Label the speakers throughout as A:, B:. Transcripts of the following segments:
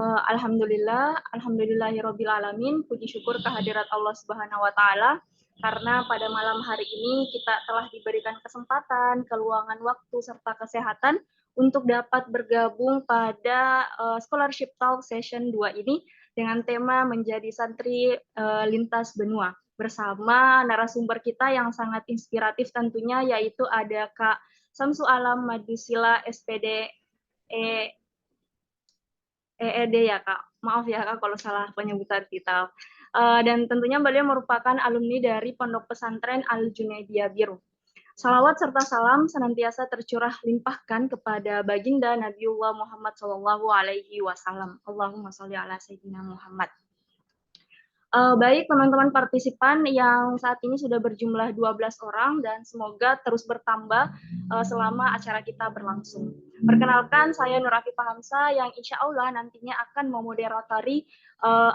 A: Alhamdulillah, alhamdulillahirabbil alamin, puji syukur kehadirat Allah Subhanahu wa taala karena pada malam hari ini kita telah diberikan kesempatan, keluangan waktu serta kesehatan untuk dapat bergabung pada Scholarship Talk Session 2 ini dengan tema menjadi santri lintas benua bersama narasumber kita yang sangat inspiratif tentunya, yaitu ada Kak Samsu Alam Madusila SPD EED ya Kak. Maaf ya Kak kalau salah penyebutan titel. Dan tentunya beliau merupakan alumni dari Pondok Pesantren Al-Junaidiyah Biru. Salawat serta salam senantiasa tercurah limpahkan kepada baginda Nabiullah Muhammad Sallallahu Alaihi Wasallam. Allahumma sholli ala Sayyidina Muhammad. Baik teman-teman partisipan yang saat ini sudah berjumlah 12 orang dan semoga terus bertambah selama acara kita berlangsung. Perkenalkan, saya Nur Afifah Hamzah yang insya Allah nantinya akan memoderatori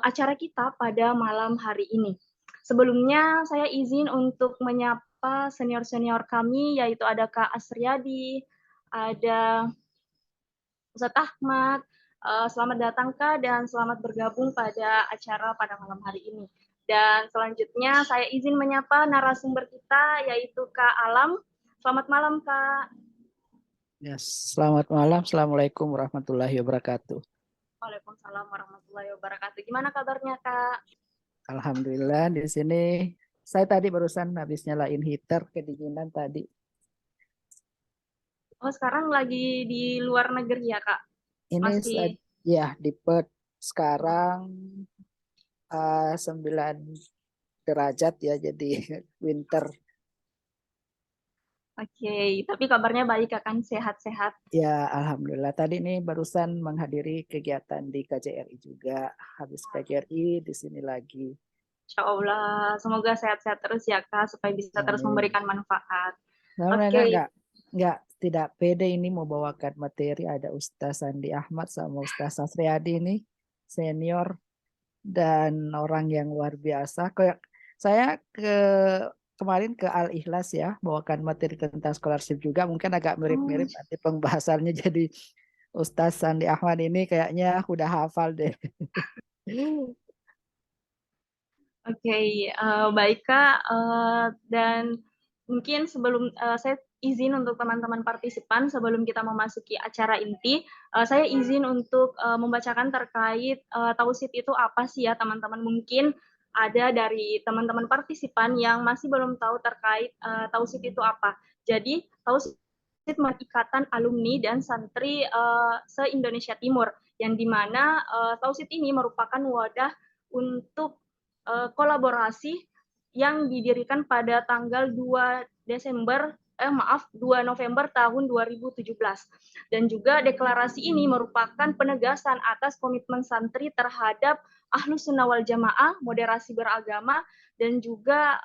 A: acara kita pada malam hari ini. Sebelumnya saya izin untuk menyapa senior-senior kami, yaitu ada Kak Asriyadi, ada Ustadz Ahmad. Selamat datang Kak dan selamat bergabung pada acara pada malam hari ini. Dan selanjutnya saya izin menyapa narasumber kita yaitu Kak Alam. Selamat malam Kak.
B: Ya, selamat malam. Assalamualaikum warahmatullahi wabarakatuh.
A: Waalaikumsalam warahmatullahi wabarakatuh. Gimana kabarnya Kak?
B: Alhamdulillah di sini saya tadi barusan habis nyalain heater, kedinginan tadi.
A: Oh sekarang lagi di luar negeri ya Kak?
B: Ini
A: Masih
B: ya di Perth sekarang 9 derajat ya, jadi winter.
A: Oke, tapi kabarnya baik kan, sehat-sehat.
B: Ya alhamdulillah, tadi ini barusan menghadiri kegiatan di KJRI juga. Habis KJRI di sini lagi.
A: Insya Allah, semoga sehat-sehat terus ya Kak, supaya bisa terus
B: Amin.
A: memberikan manfaat.
B: Sebenarnya
A: Oke,
B: tidak pede ini mau bawakan materi. Ada Ustaz Sandi Ahmad sama Ustaz Sasriadi ini senior dan orang yang luar biasa. Kayak saya kemarin ke Al Ikhlas ya, bawakan materi tentang scholarship juga, mungkin agak mirip-mirip nanti pembahasannya. Jadi Ustaz Sandi Ahmad ini kayaknya udah hafal deh.
A: Oke, baik Kak. Dan mungkin sebelum saya izin untuk teman-teman partisipan sebelum kita memasuki acara inti, saya izin untuk membacakan terkait tauhid itu apa sih ya teman-teman. Mungkin ada dari teman-teman partisipan yang masih belum tahu terkait tauhid itu apa. Jadi tauhid ikatan alumni dan santri se-Indonesia Timur, yang dimana tauhid ini merupakan wadah untuk kolaborasi yang didirikan pada tanggal 2 November tahun 2017. Dan juga deklarasi ini merupakan penegasan atas komitmen santri terhadap Ahlus Sunnah wal Jamaah, moderasi beragama, dan juga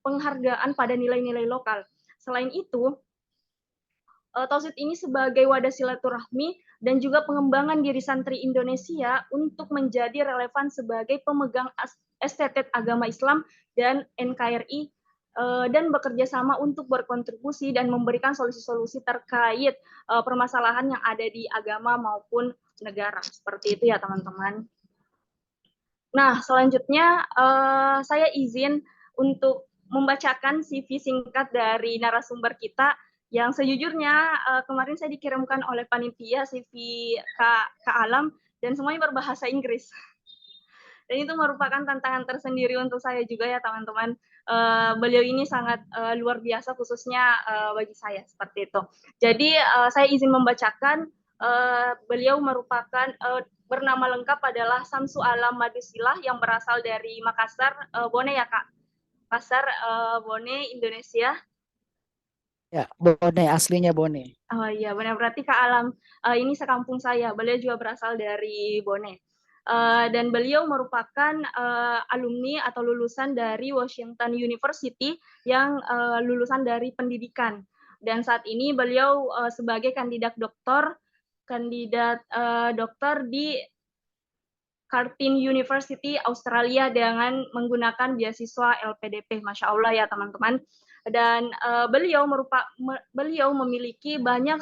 A: penghargaan pada nilai-nilai lokal. Selain itu, tauhid ini sebagai wadah silaturahmi dan juga pengembangan diri santri Indonesia untuk menjadi relevan sebagai pemegang estetik agama Islam dan NKRI, dan bekerja sama untuk berkontribusi dan memberikan solusi-solusi terkait permasalahan yang ada di agama maupun negara. Seperti itu ya teman-teman. Nah, selanjutnya saya izin untuk membacakan CV singkat dari narasumber kita yang sejujurnya kemarin saya dikirimkan oleh panitia CV Kak Alam dan semuanya berbahasa Inggris. Dan itu merupakan tantangan tersendiri untuk saya juga ya teman-teman. Beliau ini sangat luar biasa khususnya bagi saya seperti itu. Jadi saya izin membacakan. Beliau merupakan bernama lengkap adalah Samsu Alam Madusilah yang berasal dari Makassar, Bone ya Kak. Makassar, Bone, Indonesia.
B: Ya, Bone, aslinya Bone.
A: Oh iya, benar, berarti Kak Alam ini sekampung saya. Beliau juga berasal dari Bone. Dan beliau merupakan alumni atau lulusan dari Washington University yang lulusan dari pendidikan. Dan saat ini beliau sebagai kandidat doktor di Curtin University Australia dengan menggunakan beasiswa LPDP. Masya Allah ya teman-teman. Dan beliau memiliki banyak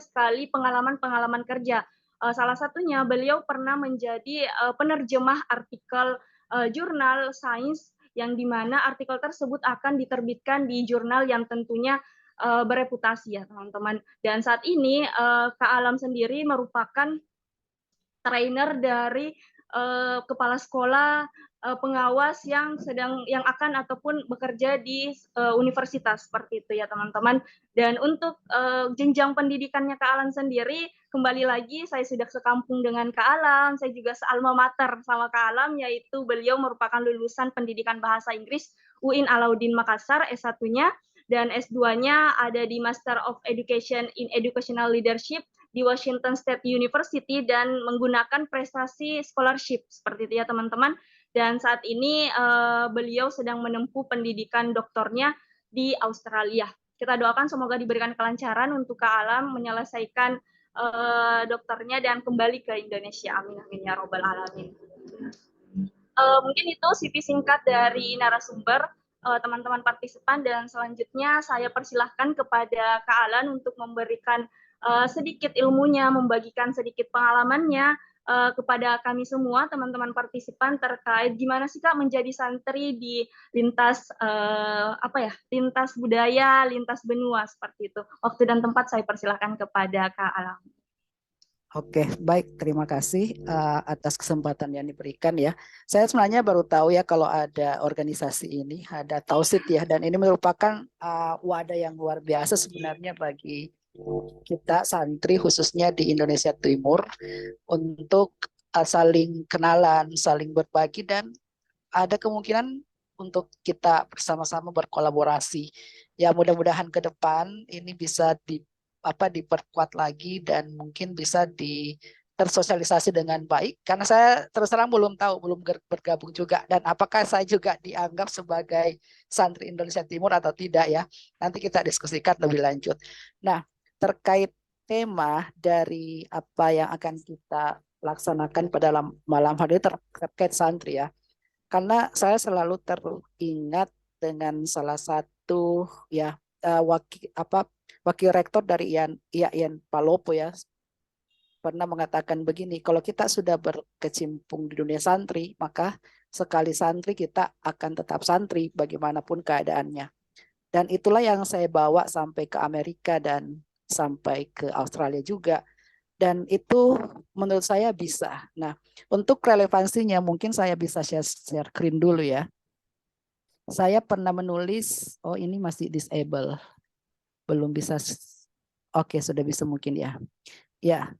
A: sekali pengalaman-pengalaman kerja Salah satunya beliau pernah menjadi penerjemah artikel jurnal sains yang dimana artikel tersebut akan diterbitkan di jurnal yang tentunya bereputasi ya teman-teman. Dan saat ini Kak Alam sendiri merupakan trainer dari kepala sekolah pengawas yang akan ataupun bekerja di universitas seperti itu ya teman-teman. Dan untuk jenjang pendidikannya Kak Alan sendiri, kembali lagi saya sudah sekampung dengan Kak Alam, saya juga sealma mater sama Kak Alam, yaitu beliau merupakan lulusan pendidikan bahasa Inggris UIN Alauddin Makassar S1-nya, dan S2-nya ada di Master of Education in Educational Leadership di Washington State University dan menggunakan prestasi scholarship seperti itu ya teman-teman. Dan saat ini beliau sedang menempuh pendidikan doktornya di Australia. Kita doakan semoga diberikan kelancaran untuk Kak Alam menyelesaikan dokternya dan kembali ke Indonesia. Amin amin ya robbal alamin. Mungkin itu CV singkat dari narasumber teman-teman partisipan, dan selanjutnya saya persilahkan kepada Kak Alan untuk memberikan sedikit ilmunya, membagikan sedikit pengalamannya kepada kami semua teman-teman partisipan terkait gimana sih Kak menjadi santri di lintas lintas budaya, lintas benua seperti itu. Waktu dan tempat saya persilahkan kepada Kak Alan.
B: Oke, baik. Terima kasih atas kesempatan yang diberikan ya. Saya sebenarnya baru tahu ya kalau ada organisasi ini, ada Tausid ya, dan ini merupakan wadah yang luar biasa sebenarnya bagi kita santri khususnya di Indonesia Timur untuk saling kenalan, saling berbagi, dan ada kemungkinan untuk kita bersama-sama berkolaborasi. Ya, mudah-mudahan ke depan ini bisa diperkuat lagi dan mungkin bisa tersosialisasi dengan baik, karena saya terus terang belum tahu, belum bergabung juga, dan apakah saya juga dianggap sebagai santri Indonesia Timur atau tidak ya, nanti kita diskusikan lebih lanjut. Nah, terkait tema dari apa yang akan kita laksanakan pada malam hari ini terkait santri ya, karena saya selalu teringat dengan salah satu ya wakil rektor dari IAIN Palopo ya, pernah mengatakan begini, kalau kita sudah berkecimpung di dunia santri, maka sekali santri kita akan tetap santri bagaimanapun keadaannya. Dan itulah yang saya bawa sampai ke Amerika dan sampai ke Australia juga. Dan itu menurut saya bisa. Nah, untuk relevansinya mungkin saya bisa share screen dulu ya. Saya pernah menulis, oh ini masih disable. Belum bisa, oke sudah bisa mungkin ya. Ya,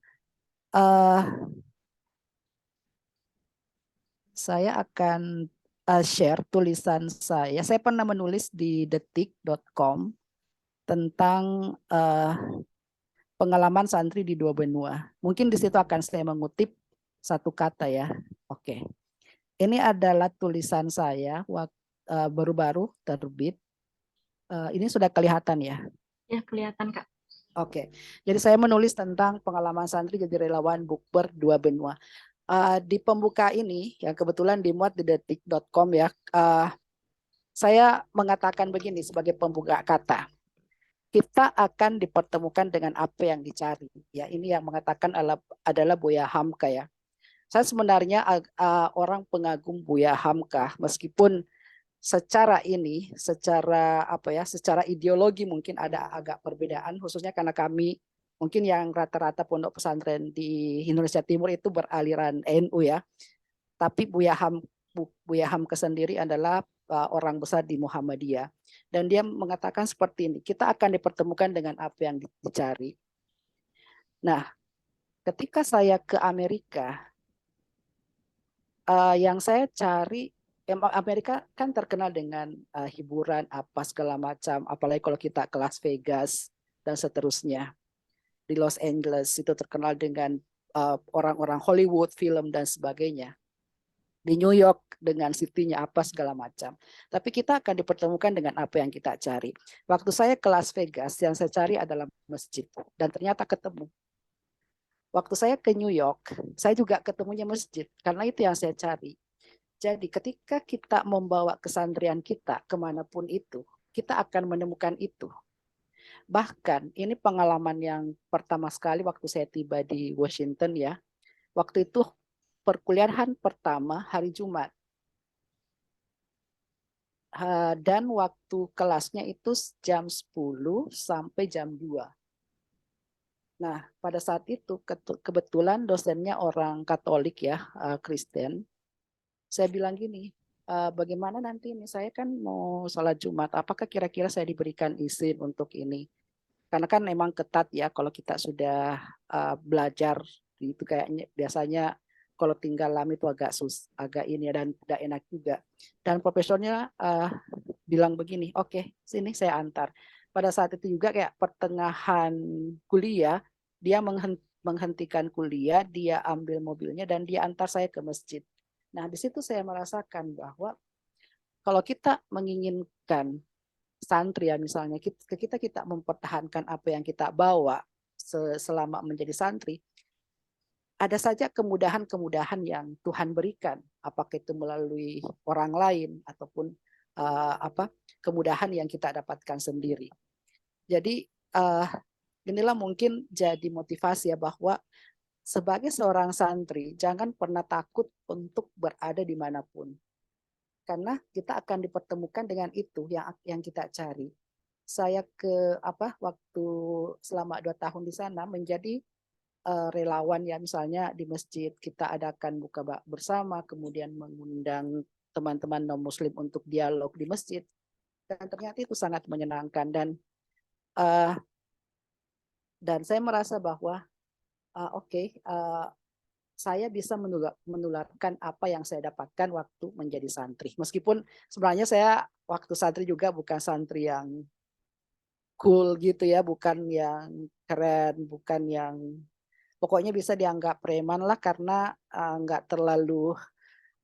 B: saya akan share tulisan saya. Saya pernah menulis di detik.com tentang pengalaman santri di dua benua. Mungkin di situ akan saya mengutip satu kata ya. Oke. Ini adalah tulisan saya baru-baru terbit. Ini sudah kelihatan ya?
A: Ya, kelihatan Kak.
B: Oke. Jadi saya menulis tentang pengalaman santri jadi relawan bukber dua benua. Di pembuka ini yang kebetulan dimuat di detik.com ya, saya mengatakan begini sebagai pembuka kata. Kita akan dipertemukan dengan apa yang dicari. Ya, ini yang mengatakan adalah Buya Hamka ya. Saya sebenarnya orang pengagum Buya Hamka, meskipun secara ideologi mungkin ada agak perbedaan, khususnya karena kami mungkin yang rata-rata pondok pesantren di Indonesia Timur itu beraliran NU ya. Tapi Buya Hamka sendiri adalah orang besar di Muhammadiyah. Dan dia mengatakan seperti ini, kita akan dipertemukan dengan apa yang dicari. Nah, ketika saya ke Amerika, yang saya cari, Amerika kan terkenal dengan hiburan apa segala macam, apalagi kalau kita ke Las Vegas dan seterusnya. Di Los Angeles itu terkenal dengan orang-orang Hollywood, film dan sebagainya. Di New York dengan city-nya apa segala macam. Tapi kita akan dipertemukan dengan apa yang kita cari. Waktu saya ke Las Vegas, yang saya cari adalah masjid. Dan ternyata ketemu. Waktu saya ke New York, saya juga ketemunya masjid. Karena itu yang saya cari. Jadi ketika kita membawa kesandrian kita kemanapun itu, kita akan menemukan itu. Bahkan ini pengalaman yang pertama sekali waktu saya tiba di Washington ya. Waktu itu perkuliahan pertama hari Jumat. Dan waktu kelasnya itu jam 10 sampai jam 2. Nah, pada saat itu kebetulan dosennya orang Katolik ya, Kristen. Saya bilang gini, bagaimana nanti ini saya kan mau sholat Jumat, apakah kira-kira saya diberikan izin untuk ini? Karena kan memang ketat ya kalau kita sudah belajar itu kayaknya biasanya kalau tinggal lama itu agak ini ya, dan tidak enak juga. Dan profesornya bilang begini, oke, sini saya antar. Pada saat itu juga kayak pertengahan kuliah, dia menghentikan kuliah, dia ambil mobilnya dan dia antar saya ke masjid. Nah, di situ saya merasakan bahwa kalau kita menginginkan santri ya misalnya, kita mempertahankan apa yang kita bawa selama menjadi santri, ada saja kemudahan-kemudahan yang Tuhan berikan, apakah itu melalui orang lain ataupun kemudahan yang kita dapatkan sendiri. Jadi inilah mungkin jadi motivasi ya bahwa sebagai seorang santri jangan pernah takut untuk berada dimanapun, karena kita akan dipertemukan dengan itu yang kita cari. Saya waktu selama 2 tahun di sana menjadi relawan ya, misalnya di masjid kita adakan buka bersama, kemudian mengundang teman-teman non muslim untuk dialog di masjid, dan ternyata itu sangat menyenangkan. Dan saya merasa bahwa saya bisa menularkan apa yang saya dapatkan waktu menjadi santri, meskipun sebenarnya saya waktu santri juga bukan santri yang cool gitu ya, bukan yang keren, bukan yang pokoknya bisa dianggap preman lah, karena nggak terlalu,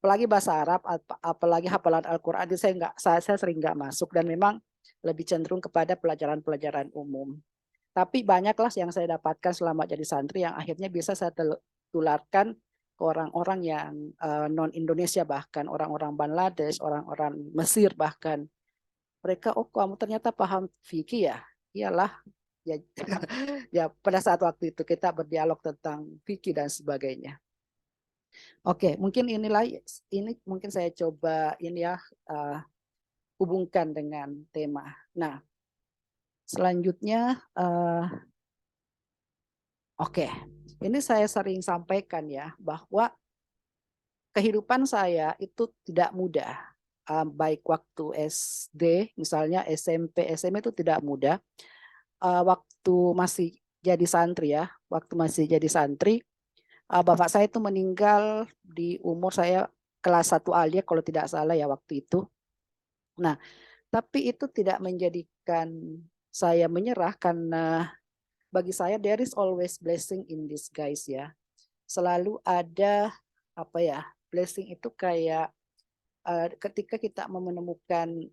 B: apalagi bahasa Arab, apalagi hafalan Al-Quran, saya sering nggak masuk, dan memang lebih cenderung kepada pelajaran-pelajaran umum. Tapi banyaklah yang saya dapatkan selama jadi santri yang akhirnya bisa saya tularkan ke orang-orang yang non-Indonesia, bahkan orang-orang Bangladesh, orang-orang Mesir bahkan. Mereka, oh kamu ternyata paham fikih ya? Iyalah, ya, ya pada saat waktu itu kita berdialog tentang fikih dan sebagainya. Oke, mungkin ini mungkin saya coba ini ya hubungkan dengan tema. Nah, selanjutnya ini saya sering sampaikan ya bahwa kehidupan saya itu tidak mudah. Baik waktu SD, misalnya SMP, SMA itu tidak mudah. Waktu masih jadi santri ya, bapak saya itu meninggal di umur saya kelas 1 alia kalau tidak salah ya waktu itu. Nah, tapi itu tidak menjadikan saya menyerah, karena bagi saya there is always blessing in disguise ya. Selalu ada blessing itu kayak ketika kita menemukan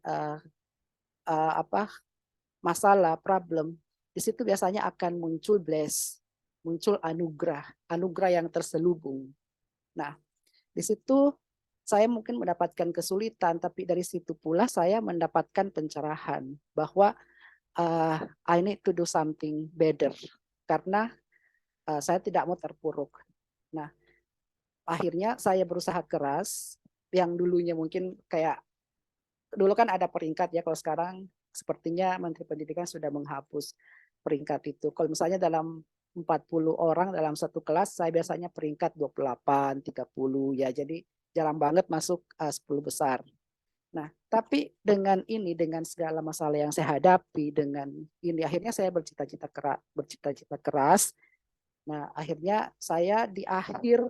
B: masalah, problem, di situ biasanya akan muncul muncul anugerah yang terselubung. Nah, di situ saya mungkin mendapatkan kesulitan, tapi dari situ pula saya mendapatkan pencerahan bahwa I need to do something better, karena saya tidak mau terpuruk. Nah, akhirnya saya berusaha keras, yang dulunya mungkin kayak, dulu kan ada peringkat ya, kalau sekarang sepertinya Menteri Pendidikan sudah menghapus peringkat itu. Kalau misalnya dalam 40 orang dalam satu kelas, saya biasanya peringkat 28, 30 ya, jadi jarang banget masuk 10 besar. Nah, tapi dengan segala masalah yang saya hadapi, dengan ini akhirnya saya bercita-cita keras. Nah, akhirnya saya di akhir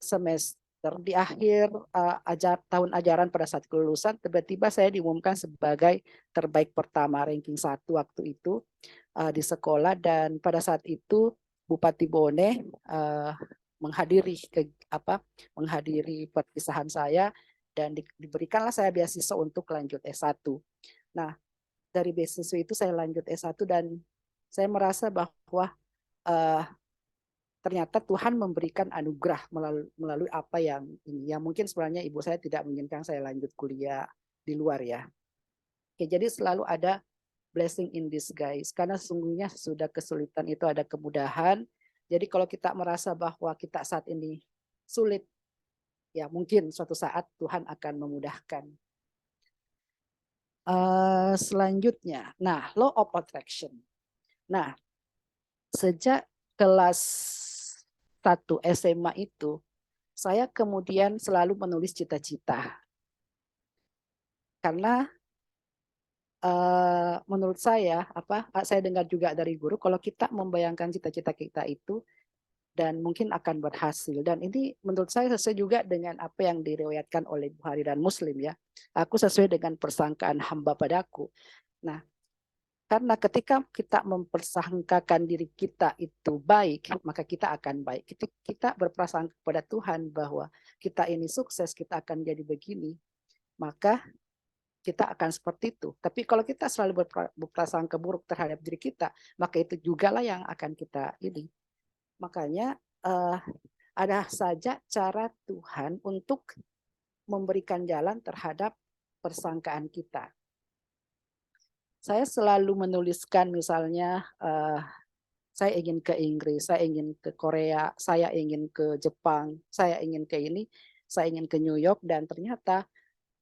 B: semester, di akhir tahun ajaran pada saat kelulusan, tiba-tiba saya diumumkan sebagai terbaik pertama, ranking 1 waktu itu di sekolah. Dan pada saat itu Bupati Bone menghadiri perpisahan saya, dan diberikanlah saya beasiswa untuk lanjut S1. Nah, dari beasiswa itu saya lanjut S1, dan saya merasa bahwa ternyata Tuhan memberikan anugerah melalui apa yang ini. Yang mungkin sebenarnya ibu saya tidak menginginkan saya lanjut kuliah di luar ya. Oke, jadi selalu ada blessing in disguise. Karena sesungguhnya sudah kesulitan itu ada kemudahan. Jadi kalau kita merasa bahwa kita saat ini sulit, ya mungkin suatu saat Tuhan akan memudahkan. Selanjutnya, nah law of attraction. Nah, sejak kelas 1 SMA itu, saya kemudian selalu menulis cita-cita. Karena menurut saya, saya dengar juga dari guru, kalau kita membayangkan cita-cita kita itu, dan mungkin akan berhasil. Dan ini menurut saya sesuai juga dengan apa yang diriwayatkan oleh Bukhari dan Muslim ya. Aku sesuai dengan persangkaan hamba padaku. Nah, karena ketika kita mempersangkakan diri kita itu baik, maka kita akan baik. Kita berprasangka kepada Tuhan bahwa kita ini sukses, kita akan jadi begini, maka kita akan seperti itu. Tapi kalau kita selalu berprasangka buruk terhadap diri kita, maka itu jugalah yang akan kita ini. Makanya ada saja cara Tuhan untuk memberikan jalan terhadap persangkaan kita. Saya selalu menuliskan misalnya saya ingin ke Inggris, saya ingin ke Korea, saya ingin ke Jepang, saya ingin ke ini, saya ingin ke New York, dan ternyata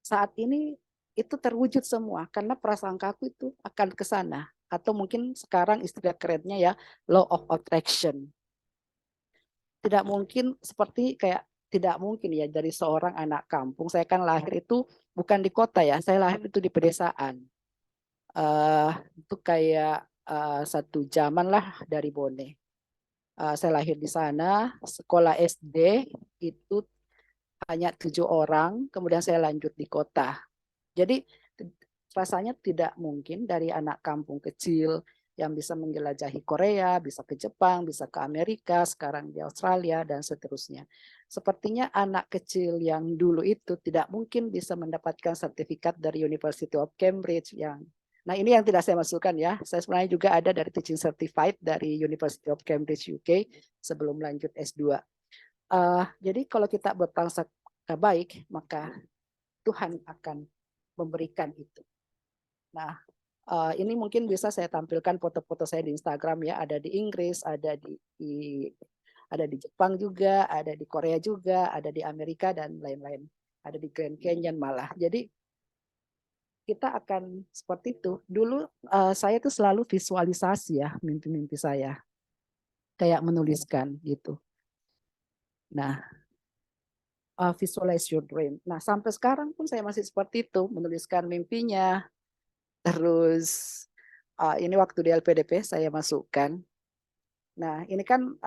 B: saat ini itu terwujud semua karena prasangkaku itu akan ke sana. Atau mungkin sekarang istilah kerennya ya law of attraction. Tidak mungkin seperti kayak tidak mungkin ya dari seorang anak kampung. Saya kan lahir itu bukan di kota ya, saya lahir itu di pedesaan. Itu kayak satu jaman lah dari Bone. Saya lahir di sana, sekolah SD itu hanya 7 orang, kemudian saya lanjut di kota. Jadi rasanya tidak mungkin dari anak kampung kecil yang bisa menjelajahi Korea, bisa ke Jepang, bisa ke Amerika, sekarang di Australia, dan seterusnya. Sepertinya anak kecil yang dulu itu tidak mungkin bisa mendapatkan sertifikat dari University of Cambridge yang nah ini yang tidak saya masukkan ya. Saya sebenarnya juga ada dari teaching certified dari University of Cambridge UK sebelum lanjut S2. Jadi kalau kita berprasangka baik, maka Tuhan akan memberikan itu. Nah, ini mungkin bisa saya tampilkan foto-foto saya di Instagram ya, ada di Inggris, ada di Jepang juga, ada di Korea juga, ada di Amerika dan lain-lain. Ada di Grand Canyon malah. Jadi kita akan seperti itu. Dulu saya tuh selalu visualisasi ya mimpi-mimpi saya. Kayak menuliskan gitu. Nah, visualize your dream. Nah, sampai sekarang pun saya masih seperti itu, menuliskan mimpinya. Terus ini waktu di LPDP saya masukkan. Nah, ini kan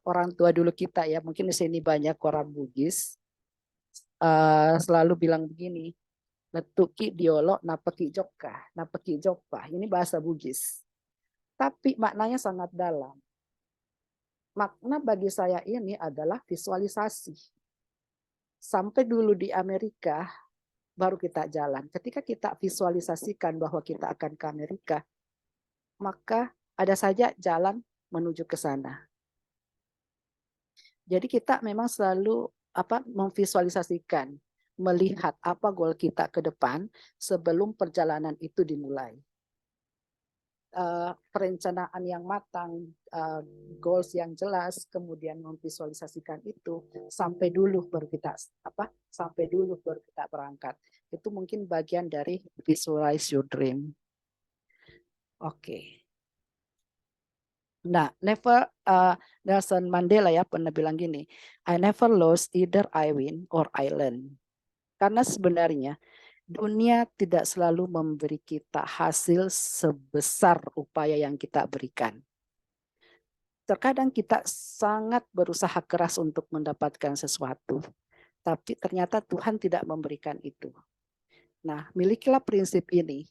B: orang tua dulu kita ya, mungkin di sini banyak orang Bugis selalu bilang begini, letuki diolok napeki joka, napeki jopa. Ini bahasa Bugis. Tapi maknanya sangat dalam. Makna bagi saya ini adalah visualisasi. Sampai dulu di Amerika, baru kita jalan. Ketika kita visualisasikan bahwa kita akan ke Amerika, maka ada saja jalan menuju ke sana. Jadi kita memang selalu memvisualisasikan, melihat apa goal kita ke depan sebelum perjalanan itu dimulai. Perencanaan yang matang, goals yang jelas, kemudian memvisualisasikan itu sampai dulu baru kita berangkat. Itu mungkin bagian dari visualize your dream. Oke. Nah, Nelson Mandela ya pernah bilang gini, I never lose, either I win or I learn. Karena sebenarnya dunia tidak selalu memberi kita hasil sebesar upaya yang kita berikan. Terkadang kita sangat berusaha keras untuk mendapatkan sesuatu, tapi ternyata Tuhan tidak memberikan itu. Nah, milikilah prinsip ini.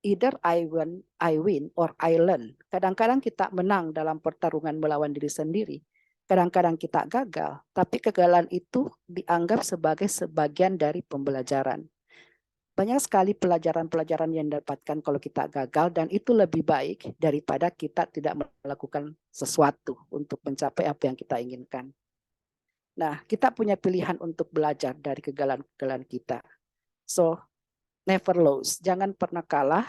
B: Either I win or I learn. Kadang-kadang kita menang dalam pertarungan melawan diri sendiri. Kadang-kadang kita gagal, tapi kegagalan itu dianggap sebagai sebagian dari pembelajaran. Banyak sekali pelajaran-pelajaran yang didapatkan kalau kita gagal, dan itu lebih baik daripada kita tidak melakukan sesuatu untuk mencapai apa yang kita inginkan. Nah, kita punya pilihan untuk belajar dari kegagalan-kegagalan kita. So, never lose. Jangan pernah kalah.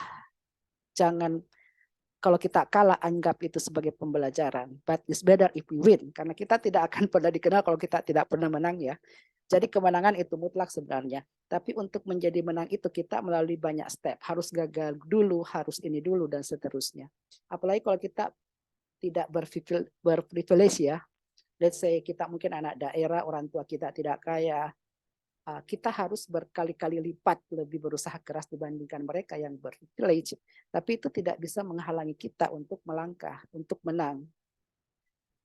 B: jangan kalau kita kalah anggap itu sebagai pembelajaran. But it's better if we win, karena kita tidak akan pernah dikenal kalau kita tidak pernah menang ya. Jadi kemenangan itu mutlak sebenarnya. Tapi untuk menjadi menang itu kita melalui banyak step. Harus gagal dulu, harus ini dulu, dan seterusnya. Apalagi kalau kita tidak berprivilege ya. Let's say kita mungkin anak daerah, orang tua kita tidak kaya. Kita harus berkali-kali lipat lebih berusaha keras dibandingkan mereka yang berprivilege. Tapi itu tidak bisa menghalangi kita untuk melangkah, untuk menang.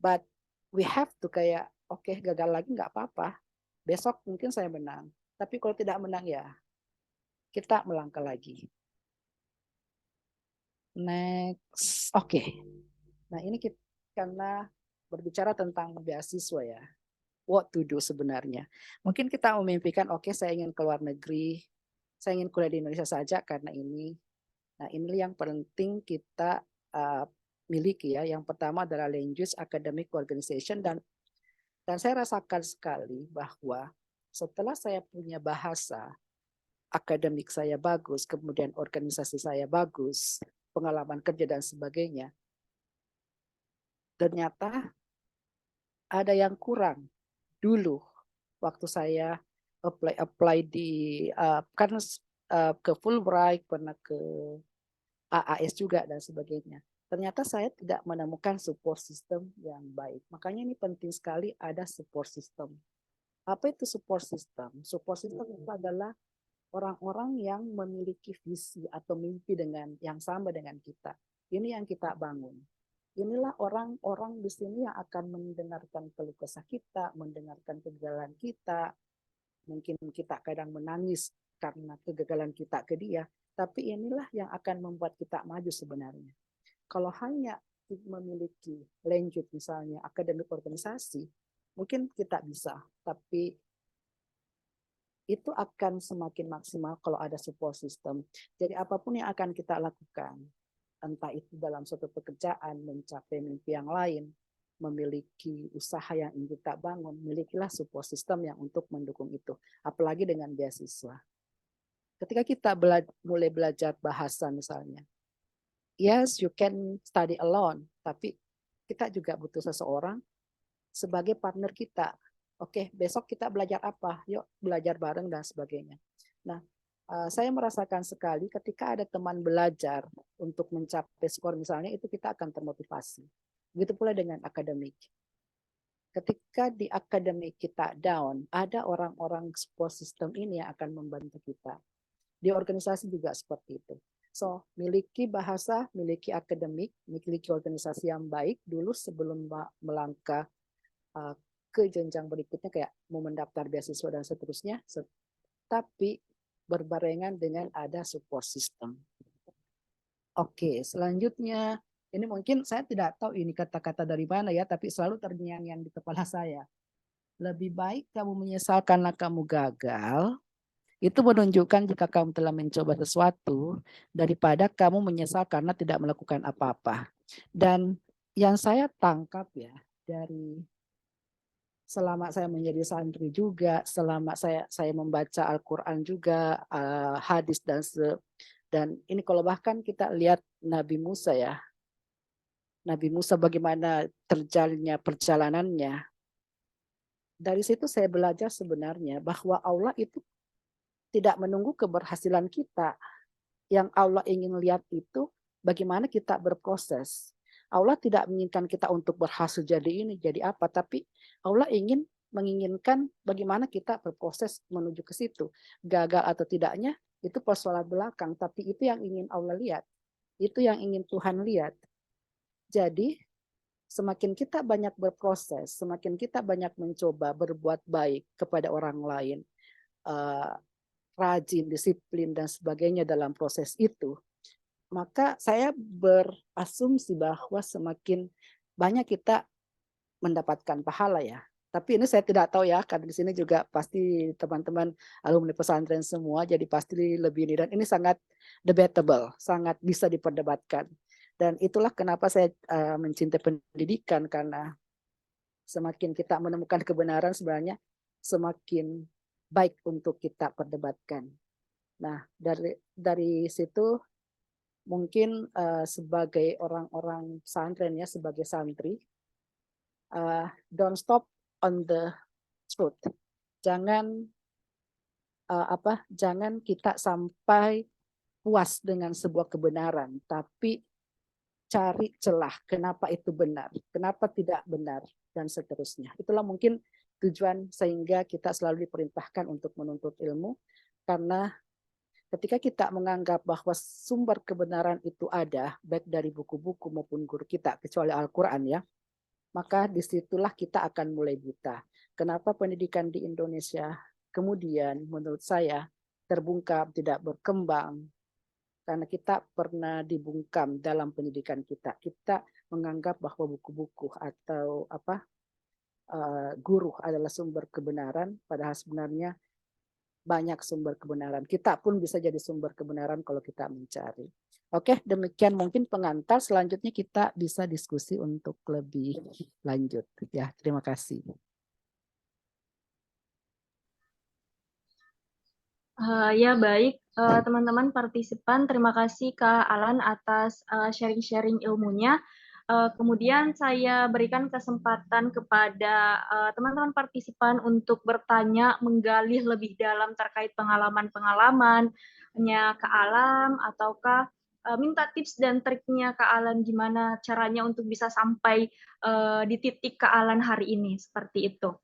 B: But we have to kayak, oke, gagal lagi nggak apa-apa. Besok mungkin saya menang. Tapi kalau tidak menang ya kita melangkah lagi. Next, oke. Nah ini kita karena berbicara tentang beasiswa ya. What to do sebenarnya. Mungkin kita memimpikan, oke, saya ingin keluar negeri, saya ingin kuliah di Indonesia saja karena ini. Nah ini yang penting kita miliki ya. Yang pertama adalah language academic organization, dan saya rasakan sekali bahwa setelah saya punya bahasa, akademik saya bagus, kemudian organisasi saya bagus, pengalaman kerja dan sebagainya, ternyata ada yang kurang dulu waktu saya apply di kan ke Fulbright, pernah ke AAS juga dan sebagainya. Ternyata saya tidak menemukan support system yang baik. Makanya ini penting sekali ada support system. Apa itu support system? Support system itu adalah orang-orang yang memiliki visi atau mimpi dengan yang sama dengan kita. Ini yang kita bangun. Inilah orang-orang di sini yang akan mendengarkan keluh kesah kita, mendengarkan kegagalan kita. Mungkin kita kadang menangis karena kegagalan kita ke dia, tapi inilah yang akan membuat kita maju sebenarnya. Kalau hanya memiliki lanjut misalnya akademik organisasi, mungkin kita bisa, tapi itu akan semakin maksimal kalau ada support system. Jadi apapun yang akan kita lakukan, entah itu dalam suatu pekerjaan, mencapai mimpi yang lain, memiliki usaha yang ingin kita bangun, milikilah support system yang untuk mendukung itu. Apalagi dengan beasiswa. Ketika kita mulai belajar bahasa misalnya, yes, you can study alone, tapi kita juga butuh seseorang sebagai partner kita. Oke, besok kita belajar apa? Yuk belajar bareng dan sebagainya. Nah, saya merasakan sekali ketika ada teman belajar untuk mencapai skor misalnya, itu kita akan termotivasi. Begitu pula dengan akademik. Ketika di akademik kita down, ada orang-orang support system ini yang akan membantu kita. Di organisasi juga seperti itu. So, miliki bahasa, miliki akademik, miliki organisasi yang baik dulu sebelum melangkah ke jenjang berikutnya kayak mau mendaftar beasiswa dan seterusnya, tapi berbarengan dengan ada support system. Oke, selanjutnya ini mungkin saya tidak tahu ini kata-kata dari mana ya, tapi selalu terngiang-ngiang di kepala saya. Lebih baik kamu menyesal karena kamu gagal, itu menunjukkan jika kamu telah mencoba sesuatu, daripada kamu menyesal karena tidak melakukan apa-apa. Dan yang saya tangkap ya dari selama saya menjadi santri juga, selama saya membaca Al-Quran juga, hadis dan ini kalau bahkan kita lihat Nabi Musa ya, Nabi Musa bagaimana terjalannya perjalanannya. Dari situ saya belajar sebenarnya bahwa Allah itu tidak menunggu keberhasilan kita. Yang Allah ingin lihat itu bagaimana kita berproses. Allah tidak menginginkan kita untuk berhasil jadi ini, jadi apa, tapi Allah menginginkan bagaimana kita berproses menuju ke situ. Gagal atau tidaknya itu persoalan belakang, tapi itu yang ingin Allah lihat. Itu yang ingin Tuhan lihat. Jadi semakin kita banyak berproses, semakin kita banyak mencoba berbuat baik kepada orang lain, rajin, disiplin dan sebagainya dalam proses itu, maka saya berasumsi bahwa semakin banyak kita mendapatkan pahala ya. Tapi ini saya tidak tahu ya, karena di sini juga pasti teman-teman alumni pesantren semua, jadi pasti lebih ini. Dan ini sangat debatable, sangat bisa diperdebatkan. Dan itulah kenapa saya mencintai pendidikan, karena semakin kita menemukan kebenaran sebenarnya semakin baik untuk kita perdebatkan. Nah, dari situ mungkin sebagai orang-orang pesantren ya, sebagai santri, don't stop on the truth. Jangan jangan kita sampai puas dengan sebuah kebenaran, tapi cari celah kenapa itu benar, kenapa tidak benar, dan seterusnya. Itulah mungkin tujuan sehingga kita selalu diperintahkan untuk menuntut ilmu, karena ketika kita menganggap bahwa sumber kebenaran itu ada, baik dari buku-buku maupun guru kita, kecuali Al-Quran ya, maka disitulah kita akan mulai buta. Kenapa pendidikan di Indonesia kemudian menurut saya terbungkam, tidak berkembang, karena kita pernah dibungkam dalam pendidikan kita. Kita menganggap bahwa buku-buku atau guru adalah sumber kebenaran, padahal sebenarnya banyak sumber kebenaran. Kita pun bisa jadi sumber kebenaran kalau kita mencari. Oke, demikian mungkin pengantar. Selanjutnya kita bisa diskusi untuk lebih lanjut. Ya, terima kasih.
A: Ya baik, teman-teman partisipan, terima kasih Kak Alan atas sharing-sharing ilmunya. Kemudian saya berikan kesempatan kepada teman-teman partisipan untuk bertanya, menggali lebih dalam terkait pengalaman-pengalamannya Kak Alan, ataukah minta tips dan triknya Kak Alan gimana caranya untuk bisa sampai di titik Kak Alan hari ini, seperti itu.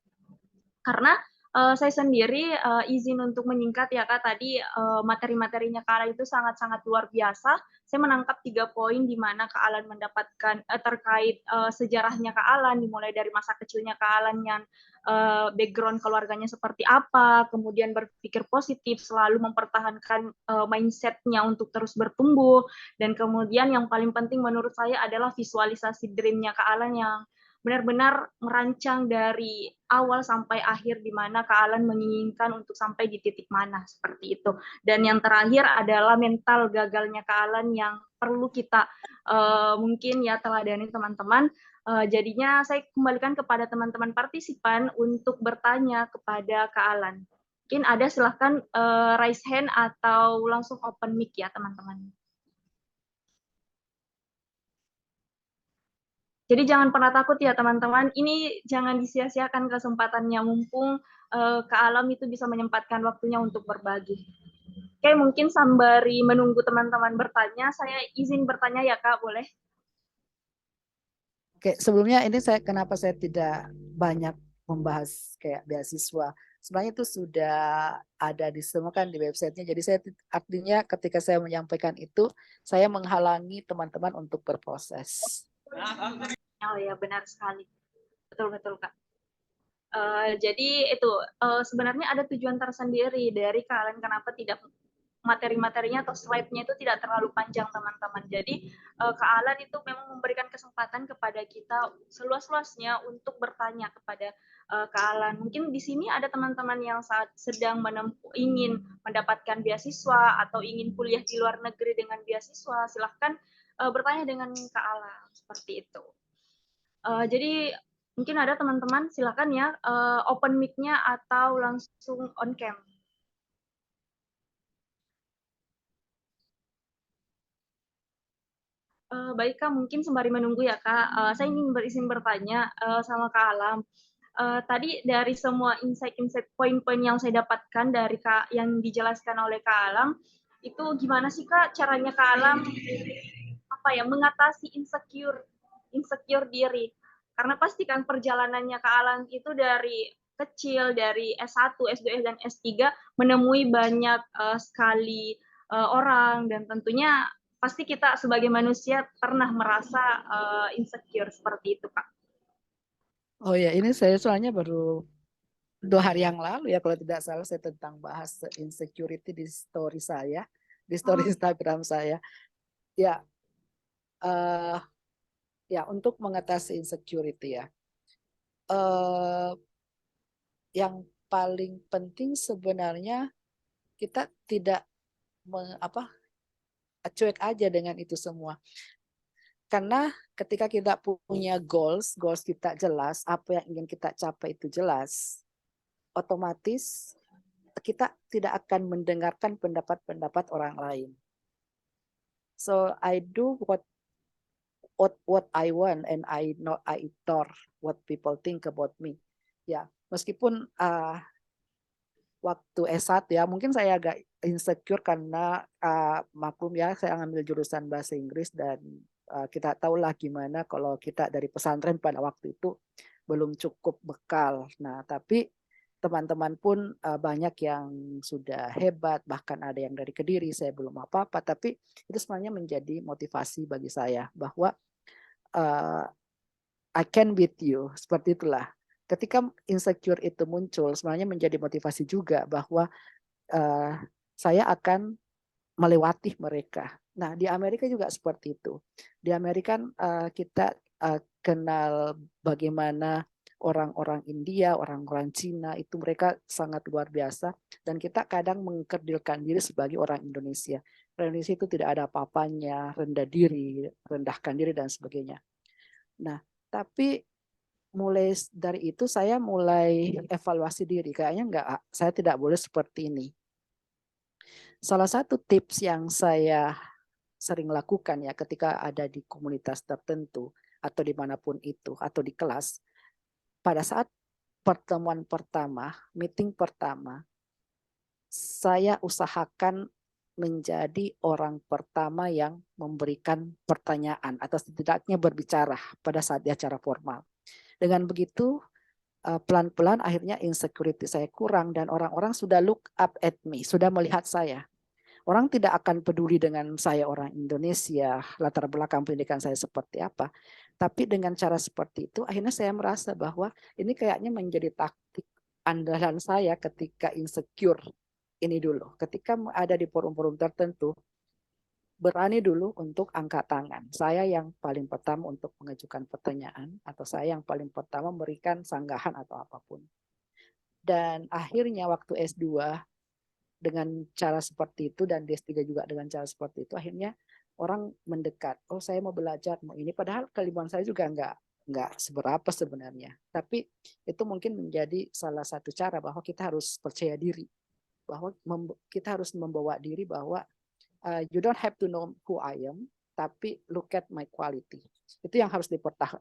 A: Karena saya sendiri izin untuk menyingkat ya Kak, tadi materi-materinya Kak Alan itu sangat-sangat luar biasa. Saya menangkap 3 poin di mana Kak Alan mendapatkan terkait sejarahnya Kak Alan, dimulai dari masa kecilnya Kak Alan yang background keluarganya seperti apa, kemudian berpikir positif, selalu mempertahankan mindset-nya untuk terus bertumbuh, dan kemudian yang paling penting menurut saya adalah visualisasi dream-nya Kak Alan yang benar-benar merancang dari awal sampai akhir di mana Kak Alan menginginkan untuk sampai di titik mana, seperti itu. Dan yang terakhir adalah mental gagalnya Kak Alan yang perlu kita mungkin ya teladani teman-teman. Jadinya saya kembalikan kepada teman-teman partisipan untuk bertanya kepada Kak Alan. Mungkin ada silahkan raise hand atau langsung open mic ya teman-teman. Jadi jangan pernah takut ya teman-teman, ini jangan disia-siakan kesempatannya, mumpung Kak Alam itu bisa menyempatkan waktunya untuk berbagi. Oke, mungkin sembari menunggu teman-teman bertanya, saya izin bertanya ya Kak, boleh?
B: Oke, sebelumnya ini kenapa saya tidak banyak membahas kayak beasiswa. Sebenarnya itu sudah ada di semua kan di websitenya. Jadi saya artinya ketika saya menyampaikan itu, saya menghalangi teman-teman untuk berproses.
A: Oh ya, benar sekali. Betul-betul Kak. Jadi itu sebenarnya ada tujuan tersendiri dari kalian kenapa tidak materi-materinya atau slide-nya itu tidak terlalu panjang teman-teman. Jadi Kak Alan itu memang memberikan kesempatan kepada kita seluas-luasnya untuk bertanya kepada Kak Alan. Mungkin di sini ada teman-teman yang saat sedang ingin mendapatkan beasiswa atau ingin kuliah di luar negeri dengan beasiswa, silahkan bertanya dengan Kak Alan seperti itu. Jadi mungkin ada teman-teman silakan ya open mic-nya atau langsung on cam. Baik Kak, mungkin sembari menunggu ya Kak, saya ingin berizin bertanya sama Kak Alam. Tadi dari semua insight-insight poin-poin yang saya dapatkan dari Kak yang dijelaskan oleh Kak Alam, itu gimana sih Kak caranya Kak Alam mengatasi insecure diri? Karena pasti kan perjalanannya Kak Alam itu dari kecil, dari S1, S2, dan S3 menemui banyak sekali orang, dan tentunya pasti kita sebagai manusia pernah merasa insecure seperti itu, Kak.
B: Oh ya, ini saya soalnya baru 2 hari yang lalu ya kalau tidak salah saya tentang bahas insecurity di story saya, di story Instagram saya. Ya, ya untuk mengatasi insecurity ya, yang paling penting sebenarnya kita tidak cuek aja dengan itu semua. Karena ketika kita punya goals kita jelas, apa yang ingin kita capai itu jelas, otomatis kita tidak akan mendengarkan pendapat-pendapat orang lain. So I do what I want, and I ignore what people think about me. Ya, meskipun waktu S1 ya, mungkin saya agak insecure karena maklum ya, saya ngambil jurusan bahasa Inggris dan kita tahulah gimana kalau kita dari pesantren pada waktu itu belum cukup bekal. Nah, tapi teman-teman pun banyak yang sudah hebat, bahkan ada yang dari Kediri, saya belum apa-apa, tapi itu sebenarnya menjadi motivasi bagi saya bahwa uh, I can beat you, seperti itulah. Ketika insecure itu muncul, sebenarnya menjadi motivasi juga bahwa saya akan melewati mereka. Nah, di Amerika juga seperti itu. Di Amerika kita kenal bagaimana orang-orang India, orang-orang Cina itu mereka sangat luar biasa dan kita kadang mengkerdilkan diri sebagai orang Indonesia. Orang Indonesia itu tidak ada apa-apanya, rendah diri, rendahkan diri dan sebagainya. Nah, tapi mulai dari itu saya mulai evaluasi diri. Kayaknya enggak, saya tidak boleh seperti ini. Salah satu tips yang saya sering lakukan ya ketika ada di komunitas tertentu atau dimanapun itu atau di kelas, pada saat pertemuan pertama, meeting pertama, saya usahakan menjadi orang pertama yang memberikan pertanyaan atau setidaknya berbicara pada saat di acara formal. Dengan begitu, pelan-pelan akhirnya insecurity saya kurang dan orang-orang sudah look up at me, sudah melihat saya. Orang tidak akan peduli dengan saya orang Indonesia, latar belakang pendidikan saya seperti apa. Tapi dengan cara seperti itu, akhirnya saya merasa bahwa ini kayaknya menjadi taktik andalan saya ketika insecure ini dulu. Ketika ada di forum-forum tertentu, berani dulu untuk angkat tangan. Saya yang paling pertama untuk mengajukan pertanyaan, atau saya yang paling pertama memberikan sanggahan atau apapun. Dan akhirnya waktu S2, dengan cara seperti itu dan D3 juga dengan cara seperti itu akhirnya orang mendekat. Oh, saya mau belajar mau ini, padahal kemampuan saya juga nggak seberapa sebenarnya. Tapi itu mungkin menjadi salah satu cara bahwa kita harus percaya diri, bahwa kita harus membawa diri bahwa you don't have to know who I am, tapi look at my quality. Itu yang harus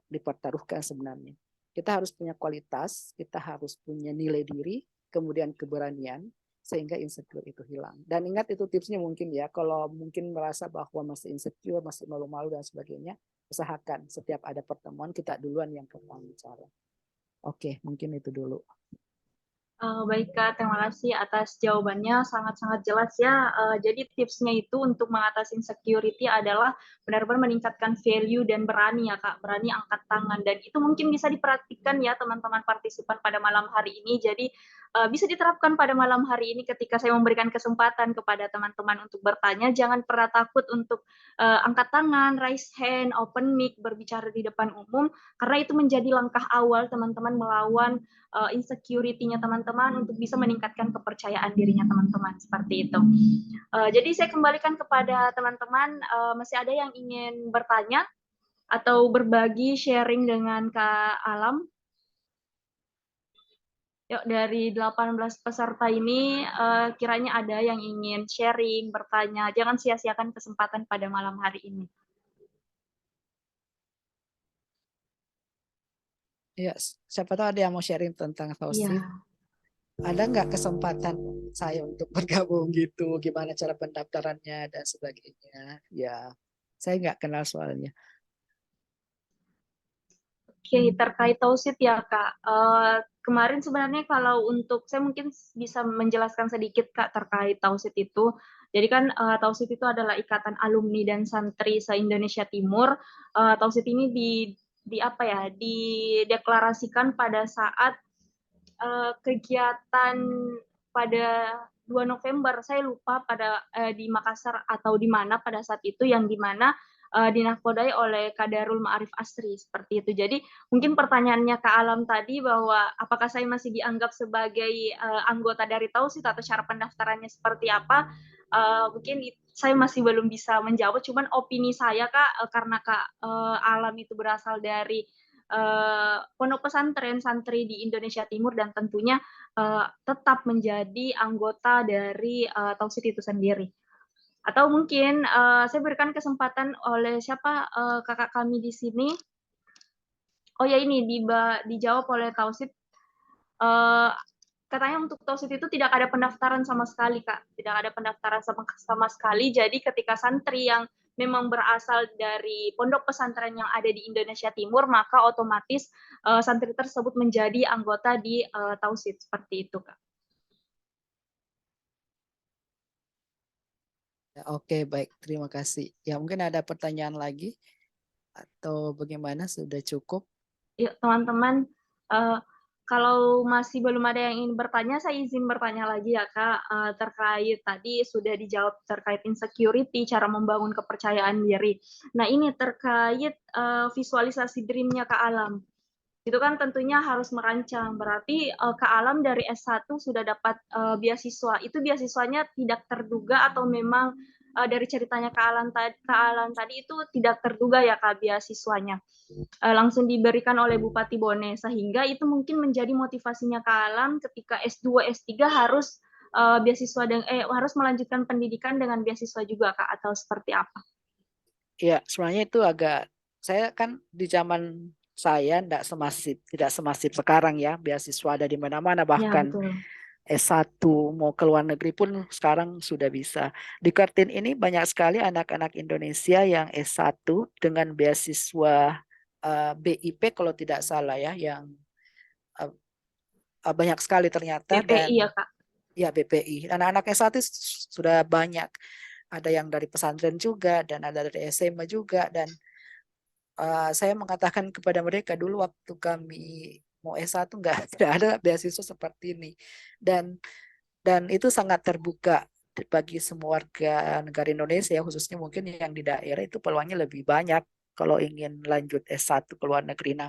B: dipertaruhkan sebenarnya. Kita harus punya kualitas, kita harus punya nilai diri, kemudian keberanian, sehingga insecure itu hilang. Dan ingat itu tipsnya mungkin ya, kalau mungkin merasa bahwa masih insecure, masih malu-malu dan sebagainya, usahakan setiap ada pertemuan kita duluan yang pertama bicara. Oke, mungkin itu dulu.
A: Baik Kak, terima kasih atas jawabannya sangat-sangat jelas ya. Jadi tipsnya itu untuk mengatasi insecurity adalah benar-benar meningkatkan value dan berani ya Kak, berani angkat tangan. Dan itu mungkin bisa diperhatikan ya teman-teman partisipan pada malam hari ini. Jadi bisa diterapkan pada malam hari ini ketika saya memberikan kesempatan kepada teman-teman untuk bertanya. Jangan pernah takut untuk angkat tangan, raise hand, open mic, berbicara di depan umum. Karena itu menjadi langkah awal teman-teman melawan insecurity-nya teman-teman untuk bisa meningkatkan kepercayaan dirinya teman-teman seperti itu. Jadi saya kembalikan kepada teman-teman, masih ada yang ingin bertanya atau berbagi sharing dengan Kak Alam? Yuk, dari 18 peserta ini kiranya ada yang ingin sharing, bertanya. Jangan sia-siakan kesempatan pada malam hari ini.
B: Ya, siapa tahu ada yang mau sharing tentang Tausit.
A: Iya.
B: Ada nggak kesempatan saya untuk bergabung gitu? Gimana cara pendaftarannya dan sebagainya? Ya, saya nggak kenal soalnya.
A: Oke, terkait tausit ya Kak. Kemarin sebenarnya kalau untuk saya mungkin bisa menjelaskan sedikit Kak terkait tausit itu. Jadi kan tausit itu adalah ikatan alumni dan santri se-Indonesia Timur. Tausit ini di apa ya? Dideklarasikan pada saat kegiatan pada 2 November. Saya lupa pada di Makassar atau di mana pada saat itu yang di mana dinakodai oleh Kadarul Ma'arif Asri seperti itu. Jadi mungkin pertanyaannya Kak Alam tadi bahwa apakah saya masih dianggap sebagai anggota dari Tausit atau cara pendaftarannya seperti apa? Mungkin saya masih belum bisa menjawab. Cuman opini saya Kak, karena Kak Alam itu berasal dari pondok pesantren santri di Indonesia Timur dan tentunya tetap menjadi anggota dari Tausit itu sendiri. Atau mungkin saya berikan kesempatan oleh siapa kakak kami di sini. Oh ya ini dijawab oleh Tausid. Eh, Katanya untuk Tausid itu tidak ada pendaftaran sama sekali, Kak. Tidak ada pendaftaran sama sekali. Jadi ketika santri yang memang berasal dari pondok pesantren yang ada di Indonesia Timur, maka otomatis santri tersebut menjadi anggota di Tausid. Seperti itu, Kak.
B: Ya, oke, baik. Terima kasih. Ya, mungkin ada pertanyaan lagi atau bagaimana? Sudah cukup?
A: Yuk, teman-teman, kalau masih belum ada yang ingin bertanya, saya izin bertanya lagi ya, Kak, terkait tadi sudah dijawab terkait insecurity, cara membangun kepercayaan diri. Nah, ini terkait visualisasi dream-nya Kak Alam. Itu kan tentunya harus merancang. Berarti Kak Alam dari S1 sudah dapat beasiswa. Itu beasiswanya tidak terduga atau memang dari ceritanya Kak Alam tadi itu tidak terduga ya Kak beasiswanya. Langsung diberikan oleh Bupati Bone sehingga itu mungkin menjadi motivasinya Kak Alam ketika S2 S3 harus beasiswa harus melanjutkan pendidikan dengan beasiswa juga Kak atau seperti apa?
B: Ya, sebenarnya itu agak, saya kan di zaman saya tidak semasif sekarang ya, beasiswa ada di mana-mana,
A: Ya,
B: bahkan
A: betul.
B: S1 mau ke luar negeri pun sekarang sudah bisa. Di Kartini ini banyak sekali anak-anak Indonesia yang S1 dengan beasiswa BIP kalau tidak salah ya, yang eh, banyak sekali ternyata.
A: BPI ya
B: Dan
A: Kak.
B: ya BPI. Anak-anak S1 sudah banyak. Ada yang dari pesantren juga dan ada dari SMA juga. Dan saya mengatakan kepada mereka dulu waktu kami mau S1 nggak tidak ada beasiswa seperti ini. Dan itu sangat terbuka bagi semua warga negara Indonesia, khususnya mungkin yang di daerah itu peluangnya lebih banyak kalau ingin lanjut S1 ke luar negeri. Nah,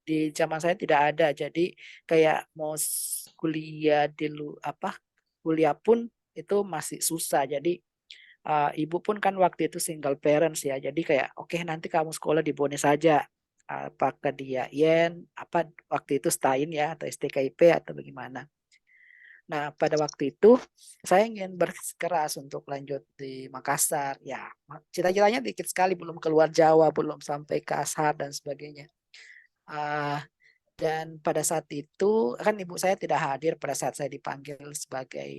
B: di zaman saya tidak ada, jadi kayak mau kuliah kuliah pun itu masih susah. Jadi ibu pun kan waktu itu single parents ya, jadi kayak oke, nanti kamu sekolah di Bone saja, apakah dia IAIN apa waktu itu STAIN ya atau STKIP atau bagaimana. Nah, pada waktu itu saya ingin bersikeras untuk lanjut di Makassar. Ya, cita-citanya dikit sekali, belum keluar Jawa, belum sampai ke Ashar dan sebagainya. Ah, dan pada saat itu kan ibu saya tidak hadir pada saat saya dipanggil sebagai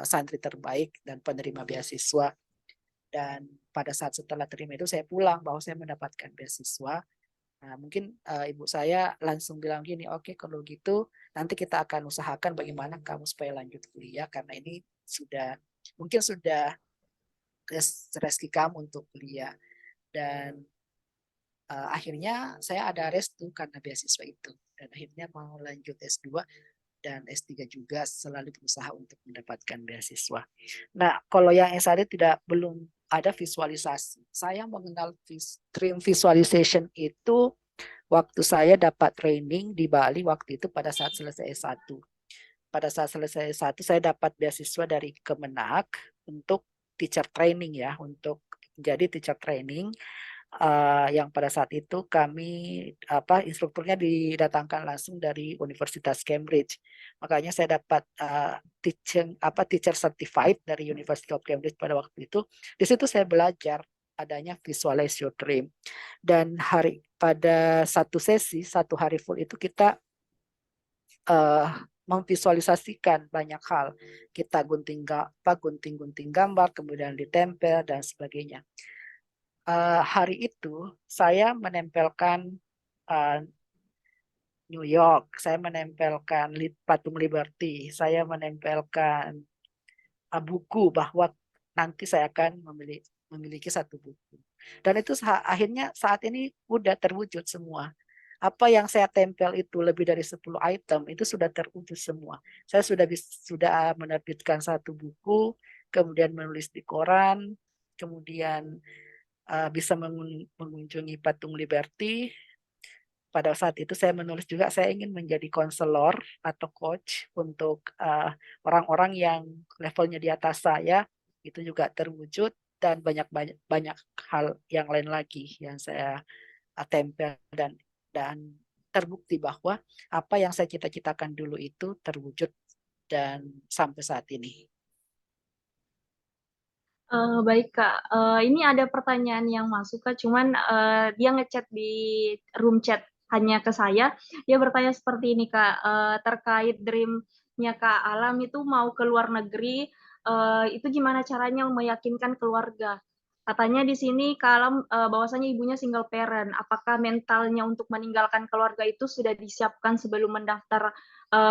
B: santri terbaik dan penerima beasiswa. Dan pada saat setelah terima itu saya pulang bahwa saya mendapatkan beasiswa. Nah, mungkin ibu saya langsung bilang gini, oke kalau gitu nanti kita akan usahakan bagaimana kamu supaya lanjut kuliah karena ini mungkin sudah rezeki kamu untuk kuliah. Dan akhirnya saya ada restu karena beasiswa itu. Dan akhirnya mau lanjut S2 dan S3 juga selalu berusaha untuk mendapatkan beasiswa. Nah, kalau yang S1 belum ada visualisasi. Saya mengenal stream visualization itu waktu saya dapat training di Bali waktu itu pada saat selesai S1. Pada saat selesai S1 saya dapat beasiswa dari Kemenak untuk teacher training ya, untuk jadi teacher training yang pada saat itu kami instrukturnya didatangkan langsung dari Universitas Cambridge. Makanya saya dapat teacher certified dari University of Cambridge pada waktu itu. Di situ saya belajar adanya visualize your dream. Dan pada satu hari full itu kita memvisualisasikan banyak hal. Kita gunting-gunting gambar, kemudian ditempel dan sebagainya. Hari itu saya menempelkan uh, New York, saya menempelkan patung Liberty, saya menempelkan buku bahwa nanti saya akan memiliki satu buku. Dan itu akhirnya saat ini udah terwujud semua. Apa yang saya tempel itu lebih dari 10 item itu sudah terwujud semua. Saya sudah menerbitkan satu buku, kemudian menulis di koran, kemudian bisa mengunjungi patung Liberty. Pada saat itu saya menulis juga saya ingin menjadi konselor atau coach untuk orang-orang yang levelnya di atas saya. Itu juga terwujud dan banyak banyak banyak hal yang lain lagi yang saya tempel dan terbukti bahwa apa yang saya cita-citakan dulu itu terwujud dan sampai saat ini.
A: Baik Kak, ini ada pertanyaan yang masuk Kak, cuman dia ngechat di room chat hanya ke saya. Dia bertanya seperti ini Kak, terkait dream-nya Kak Alam itu mau ke luar negeri, itu gimana caranya meyakinkan keluarga? Katanya di sini Kak Alam bahwasanya ibunya single parent. Apakah mentalnya untuk meninggalkan keluarga itu sudah disiapkan sebelum mendaftar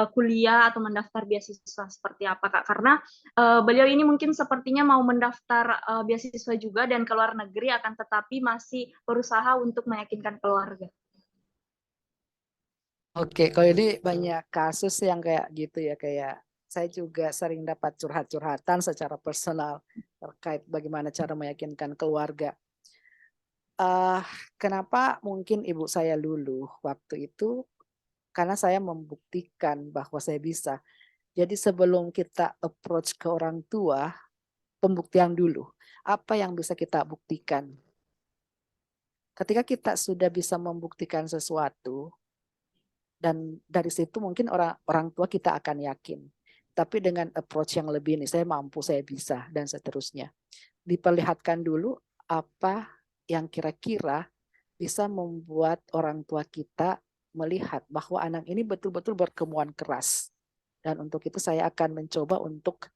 A: kuliah atau mendaftar beasiswa seperti apa Kak? Karena beliau ini mungkin sepertinya mau mendaftar beasiswa juga dan ke luar negeri, akan tetapi masih berusaha untuk meyakinkan keluarga.
B: Oke, kalau ini banyak kasus yang kayak gitu ya, kayak saya juga sering dapat curhat-curhatan secara personal terkait bagaimana cara meyakinkan keluarga. eh Kenapa mungkin ibu saya luluh waktu itu? Karena saya membuktikan bahwa saya bisa. Jadi sebelum kita approach ke orang tua, pembuktian dulu. Apa yang bisa kita buktikan? Ketika kita sudah bisa membuktikan sesuatu, dan dari situ mungkin orang orang tua kita akan yakin. Tapi dengan approach yang lebih nih, saya mampu, saya bisa, dan seterusnya. Diperlihatkan dulu apa yang kira-kira bisa membuat orang tua kita melihat bahwa anak ini betul-betul berkemauan keras. Dan untuk itu saya akan mencoba untuk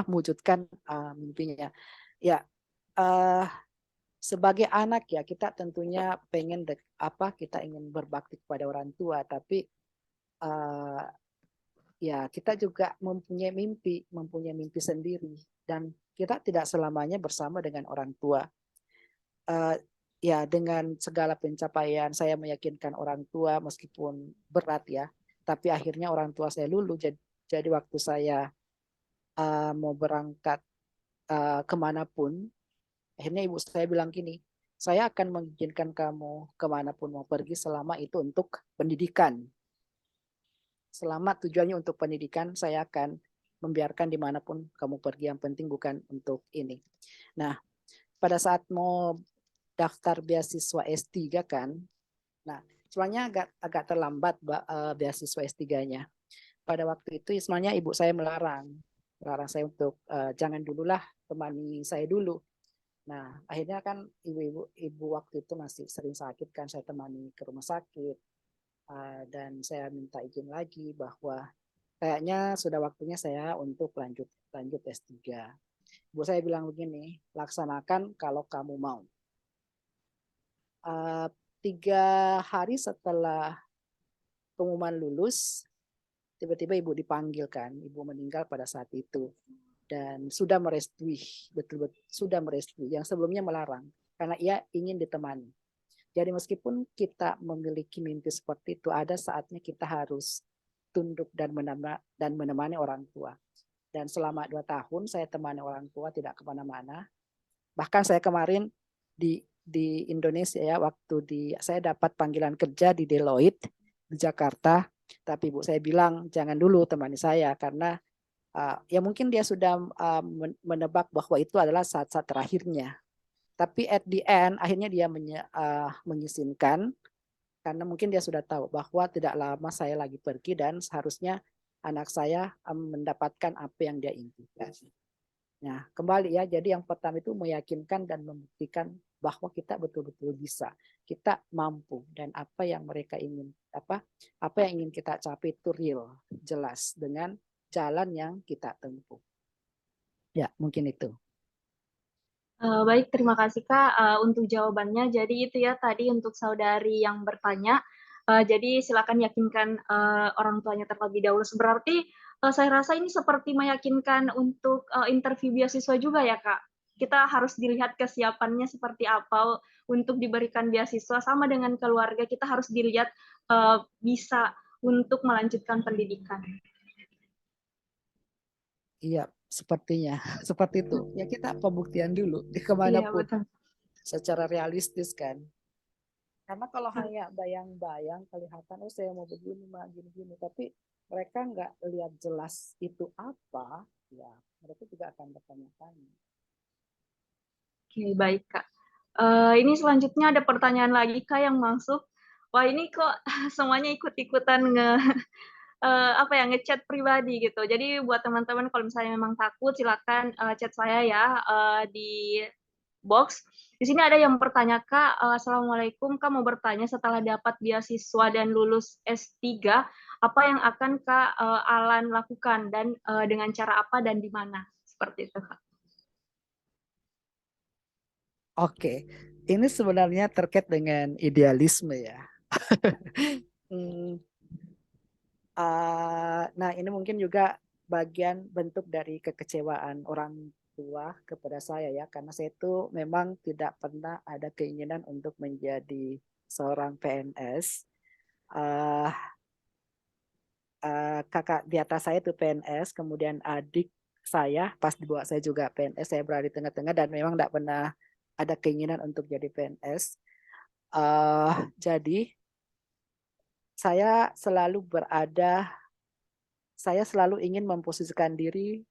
B: mewujudkan mimpinya. Ya, uh, sebagai anak ya kita tentunya pengen kita ingin berbakti kepada orang tua, tapi uh, ya kita juga mempunyai mimpi sendiri, dan kita tidak selamanya bersama dengan orang tua. uh, Ya dengan segala pencapaian saya meyakinkan orang tua meskipun berat ya, tapi akhirnya orang tua saya lulu. Jadi waktu saya mau berangkat kemanapun, akhirnya ibu saya bilang gini, saya akan mengizinkan kamu kemanapun mau pergi selama itu untuk pendidikan. Selama tujuannya untuk pendidikan, saya akan membiarkan dimanapun kamu pergi. Yang penting bukan untuk ini. Nah, pada saat mau daftar beasiswa S3 kan, nah sebenarnya agak agak terlambat beasiswa S3-nya. Pada waktu itu sebenarnya ibu saya melarang saya untuk jangan dululah, temani saya dulu. Nah, akhirnya kan ibu waktu itu masih sering sakit kan, saya temani ke rumah sakit, dan saya minta izin lagi bahwa kayaknya sudah waktunya saya untuk lanjut lanjut S3. Ibu saya bilang begini, laksanakan kalau kamu mau. Uh, 3 hari setelah pengumuman lulus, tiba-tiba ibu dipanggil kan, ibu meninggal pada saat itu, dan sudah merestui, betul-betul sudah merestui, yang sebelumnya melarang karena ia ingin ditemani. Jadi meskipun kita memiliki mimpi seperti itu, ada saatnya kita harus tunduk dan menemani orang tua. Dan selama 2 tahun saya temani orang tua, tidak kemana-mana. Bahkan saya kemarin di Indonesia ya, saya dapat panggilan kerja di Deloitte di Jakarta, tapi ibu saya bilang jangan dulu temani saya karena ya mungkin dia sudah menebak bahwa itu adalah saat-saat terakhirnya. Tapi at the end akhirnya dia mengizinkan karena mungkin dia sudah tahu bahwa tidak lama saya lagi pergi dan seharusnya anak saya mendapatkan apa yang dia impikan. Nah, kembali ya, jadi yang pertama itu meyakinkan dan membuktikan bahwa kita betul-betul bisa, kita mampu, dan apa yang mereka ingin, apa yang ingin kita capai itu real, jelas dengan jalan yang kita tempuh. Ya, mungkin itu.
A: Baik, terima kasih Kak untuk jawabannya. Jadi itu ya tadi untuk saudari yang bertanya. Jadi silakan yakinkan orang tuanya terlebih dahulu. Berarti saya rasa ini seperti meyakinkan untuk interview beasiswa juga ya Kak. Kita harus dilihat kesiapannya seperti apa untuk diberikan beasiswa, sama dengan keluarga kita harus dilihat bisa untuk melanjutkan pendidikan.
B: Iya, sepertinya seperti itu. Ya kita pembuktian dulu di
A: Iya,
B: kemanapun
A: betul.
B: secara realistis kan. Karena kalau hanya bayang-bayang kelihatan, oh saya mau begini, mah gini-gini, tapi mereka nggak lihat jelas itu apa, ya mereka juga akan bertanya-tanya.
A: Oke, baik Kak. Ini selanjutnya ada pertanyaan lagi Kak yang masuk. Wah ini kok semuanya ikut-ikutan apa ya, ngechat pribadi gitu. Jadi buat teman-teman kalau misalnya memang takut silakan, chat saya ya, di box. Di sini ada yang bertanya, Kak, "Assalamualaikum, Kak, mau bertanya setelah dapat beasiswa dan lulus S3, apa yang akan Kak, Alan lakukan dan, dengan cara apa dan di mana?" Seperti itu, Kak.
B: Oke, ini sebenarnya terkait dengan idealisme ya. Hmm, nah, ini mungkin juga bagian bentuk dari kekecewaan orang tua kepada saya ya, karena saya itu memang tidak pernah ada keinginan untuk menjadi seorang PNS. Uh, Kakak di atas saya itu PNS, kemudian adik saya pas di bawah saya juga PNS, saya berada di tengah-tengah dan memang tidak pernah ada keinginan untuk jadi PNS. Jadi saya selalu ingin memposisikan diri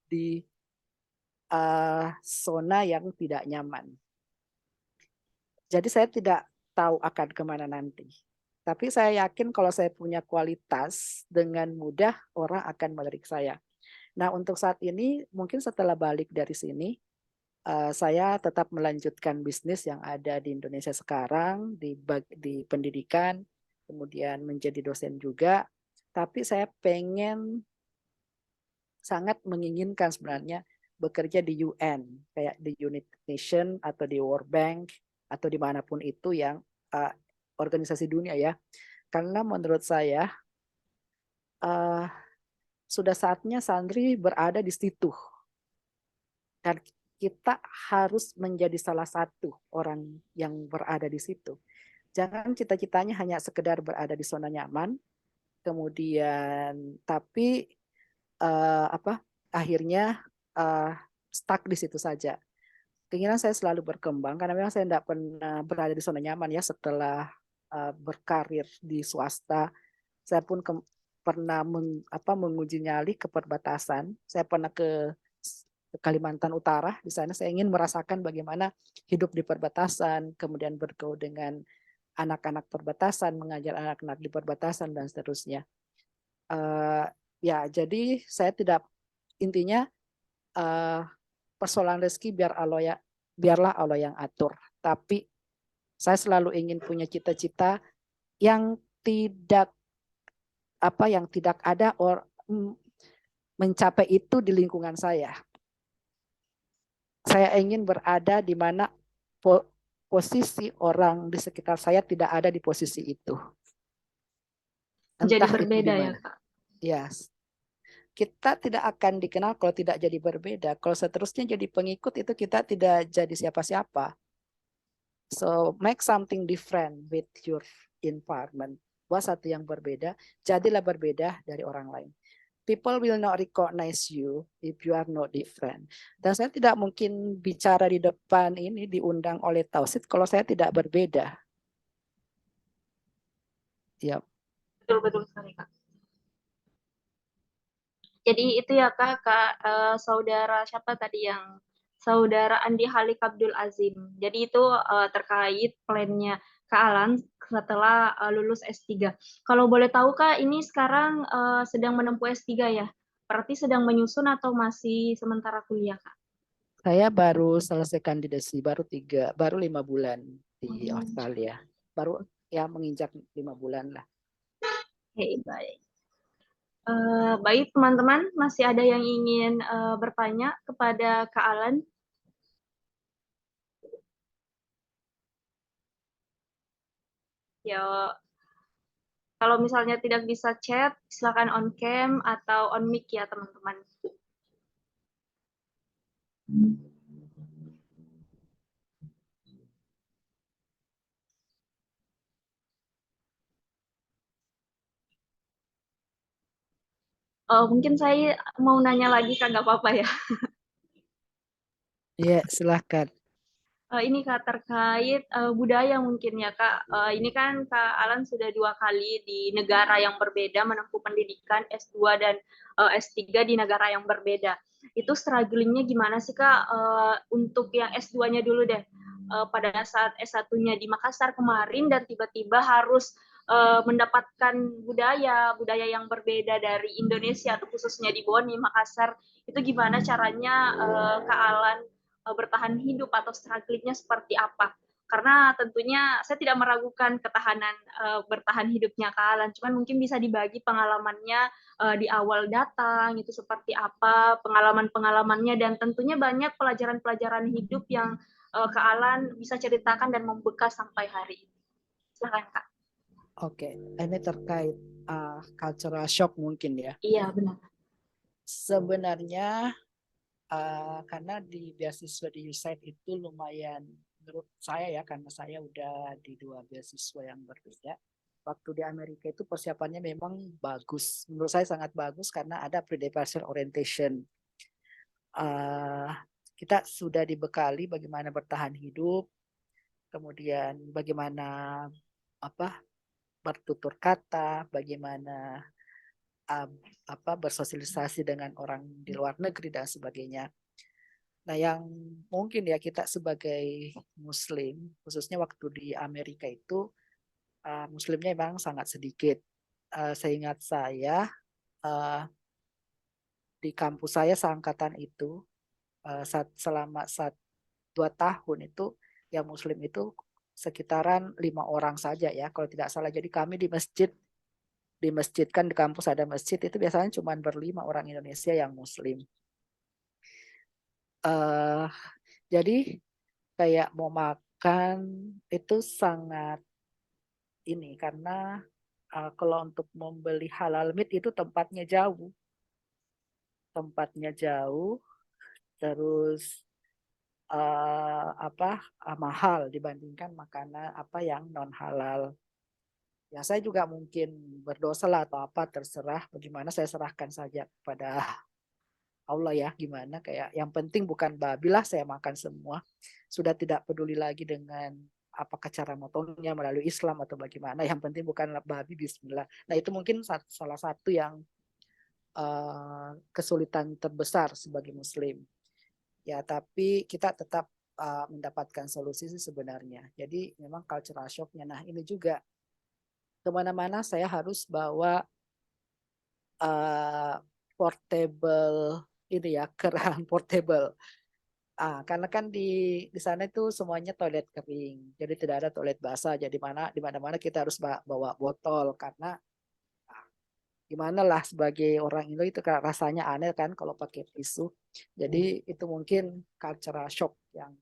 B: di zona yang tidak nyaman. Jadi saya tidak tahu akan kemana nanti. Tapi saya yakin kalau saya punya kualitas, dengan mudah orang akan melirik saya. Nah, untuk saat ini mungkin setelah balik dari sini, saya tetap melanjutkan bisnis yang ada di Indonesia sekarang, di pendidikan, kemudian menjadi dosen juga. Tapi saya sangat menginginkan sebenarnya bekerja di UN, kayak di United Nations atau di World Bank, atau dimanapun itu yang organisasi dunia ya. Karena menurut saya, uh, sudah saatnya santri berada di situ. Dan kita harus menjadi salah satu orang yang berada di situ. Jangan cita-citanya hanya sekedar berada di zona nyaman, kemudian tapi akhirnya stuck di situ saja. Keinginan saya selalu berkembang karena memang saya tidak pernah berada di zona nyaman ya setelah berkarir di swasta. Saya pun pernah menguji nyali ke perbatasan. Saya pernah ke Kalimantan Utara. Di sana saya ingin merasakan bagaimana hidup di perbatasan, kemudian bergaul dengan anak-anak perbatasan, mengajar anak-anak di perbatasan dan seterusnya. Ya, jadi saya tidak, intinya persoalan rezeki biarlah Allah yang atur. Tapi saya selalu ingin punya cita-cita yang tidak ada mencapai itu di lingkungan saya. Saya ingin berada di mana posisi orang di sekitar saya tidak ada di posisi itu.
A: Jadi
B: Entah itu di
A: berbeda ya,
B: mana.
A: Kak?
B: Yes. Kita tidak akan dikenal kalau tidak jadi berbeda. Kalau seterusnya jadi pengikut, itu kita tidak jadi siapa-siapa. So make something different with your environment. Buat satu yang berbeda, jadilah berbeda dari orang lain. People will not recognize you if you are not different. Dan saya tidak mungkin bicara di depan ini diundang oleh Tausid kalau saya tidak berbeda. Ya.
A: Betul-betul sekali, Kak. Jadi itu ya Kak, saudara siapa tadi yang saudara Andi Halik Abdul Azim. Jadi itu terkait plannya Kak Alan setelah lulus S3. Kalau boleh tahu Kak, ini sekarang sedang menempuh S3 ya? Berarti sedang menyusun atau masih sementara kuliah Kak?
B: Saya baru selesai kandidasi, baru 5 bulan di Australia. Baru ya menginjak 5 bulan lah.
A: Oke, baik. Baik teman-teman, masih ada yang ingin bertanya kepada Kak Alan? Ya, kalau misalnya tidak bisa chat, silakan on cam atau on mic ya teman-teman. Mungkin saya mau nanya lagi Kak, nggak apa-apa ya?
B: Iya, silahkan.
A: Ini Kak, terkait budaya mungkin ya Kak. Ini kan Kak Alan sudah 2 kali di negara yang berbeda menempuh pendidikan S2 dan S3 di negara yang berbeda. Itu strugglingnya gimana sih Kak? Untuk yang S2-nya dulu deh. Pada saat S1-nya di Makassar kemarin dan tiba-tiba harus mendapatkan budaya yang berbeda dari Indonesia, atau khususnya di Boni, Makassar, itu gimana caranya Kak Alan bertahan hidup atau strugglingnya seperti apa? Karena tentunya saya tidak meragukan ketahanan bertahan hidupnya Kak Alan, cuman mungkin bisa dibagi pengalamannya di awal datang itu seperti apa, pengalaman-pengalamannya, dan tentunya banyak pelajaran-pelajaran hidup yang Kak Alan bisa ceritakan dan membekas sampai hari ini. Silakan Kak.
B: Oke, ini terkait cultural shock mungkin ya.
A: Iya benar.
B: Sebenarnya karena di beasiswa di USAID itu lumayan, menurut saya ya, karena saya udah di 2 beasiswa yang berbeda. Waktu di Amerika itu persiapannya memang bagus, menurut saya sangat bagus karena ada pre-departure orientation. Kita sudah dibekali bagaimana bertahan hidup, kemudian bagaimana bertutur kata, bagaimana bersosialisasi dengan orang di luar negeri dan sebagainya. Nah, yang mungkin ya kita sebagai Muslim, khususnya waktu di Amerika itu Muslimnya memang sangat sedikit. Seingat saya di kampus saya seangkatan itu selama 2 tahun itu yang Muslim itu sekitaran 5 orang saja ya, kalau tidak salah. Jadi kami di masjid kan di kampus ada masjid itu biasanya cuma berlima orang Indonesia yang Muslim. Jadi kayak mau makan itu sangat ini karena kalau untuk membeli halal meat itu tempatnya jauh, terus mahal dibandingkan makanan yang non halal. Ya saya juga mungkin berdosa lah atau apa, terserah bagaimana, saya serahkan saja kepada Allah ya, gimana, kayak yang penting bukan babi lah, saya makan semua. Sudah tidak peduli lagi dengan apakah cara motongnya melalui Islam atau bagaimana, yang penting bukan babi, bismillah. Nah itu mungkin salah satu yang kesulitan terbesar sebagai Muslim. Ya tapi kita tetap mendapatkan solusi sih sebenarnya. Jadi memang cultural shocknya. Nah ini juga kemana-mana saya harus bawa portable ini ya, keran portable. Karena kan di sana itu semuanya toilet kering, jadi tidak ada toilet basah. Jadi di mana-mana kita harus bawa botol karena gimana lah sebagai orang Indo itu rasanya aneh kan kalau pakai tisu. Jadi itu mungkin cultural shock yang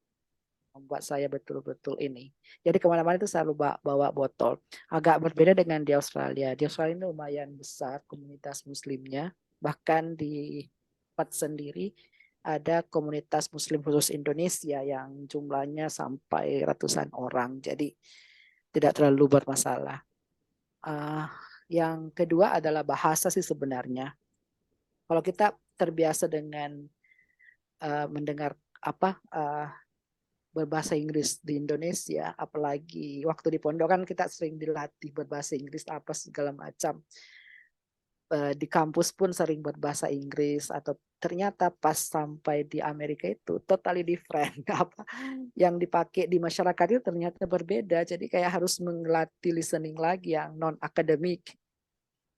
B: membuat saya betul-betul ini. Jadi kemana-mana itu selalu bawa botol. Agak berbeda dengan di Australia. Di Australia ini lumayan besar komunitas Muslimnya. Bahkan di Perth sendiri ada komunitas Muslim khusus Indonesia yang jumlahnya sampai ratusan orang. Jadi tidak terlalu bermasalah. Yang kedua adalah bahasa sih sebenarnya. Kalau kita terbiasa dengan mendengar berbahasa Inggris di Indonesia, apalagi waktu di pondok kan kita sering dilatih berbahasa Inggris apa segala macam. Di kampus pun sering berbahasa Inggris, atau ternyata pas sampai di Amerika itu totally different. Apa yang dipakai di masyarakat itu ternyata berbeda. Jadi kayak harus melatih listening lagi yang non akademik.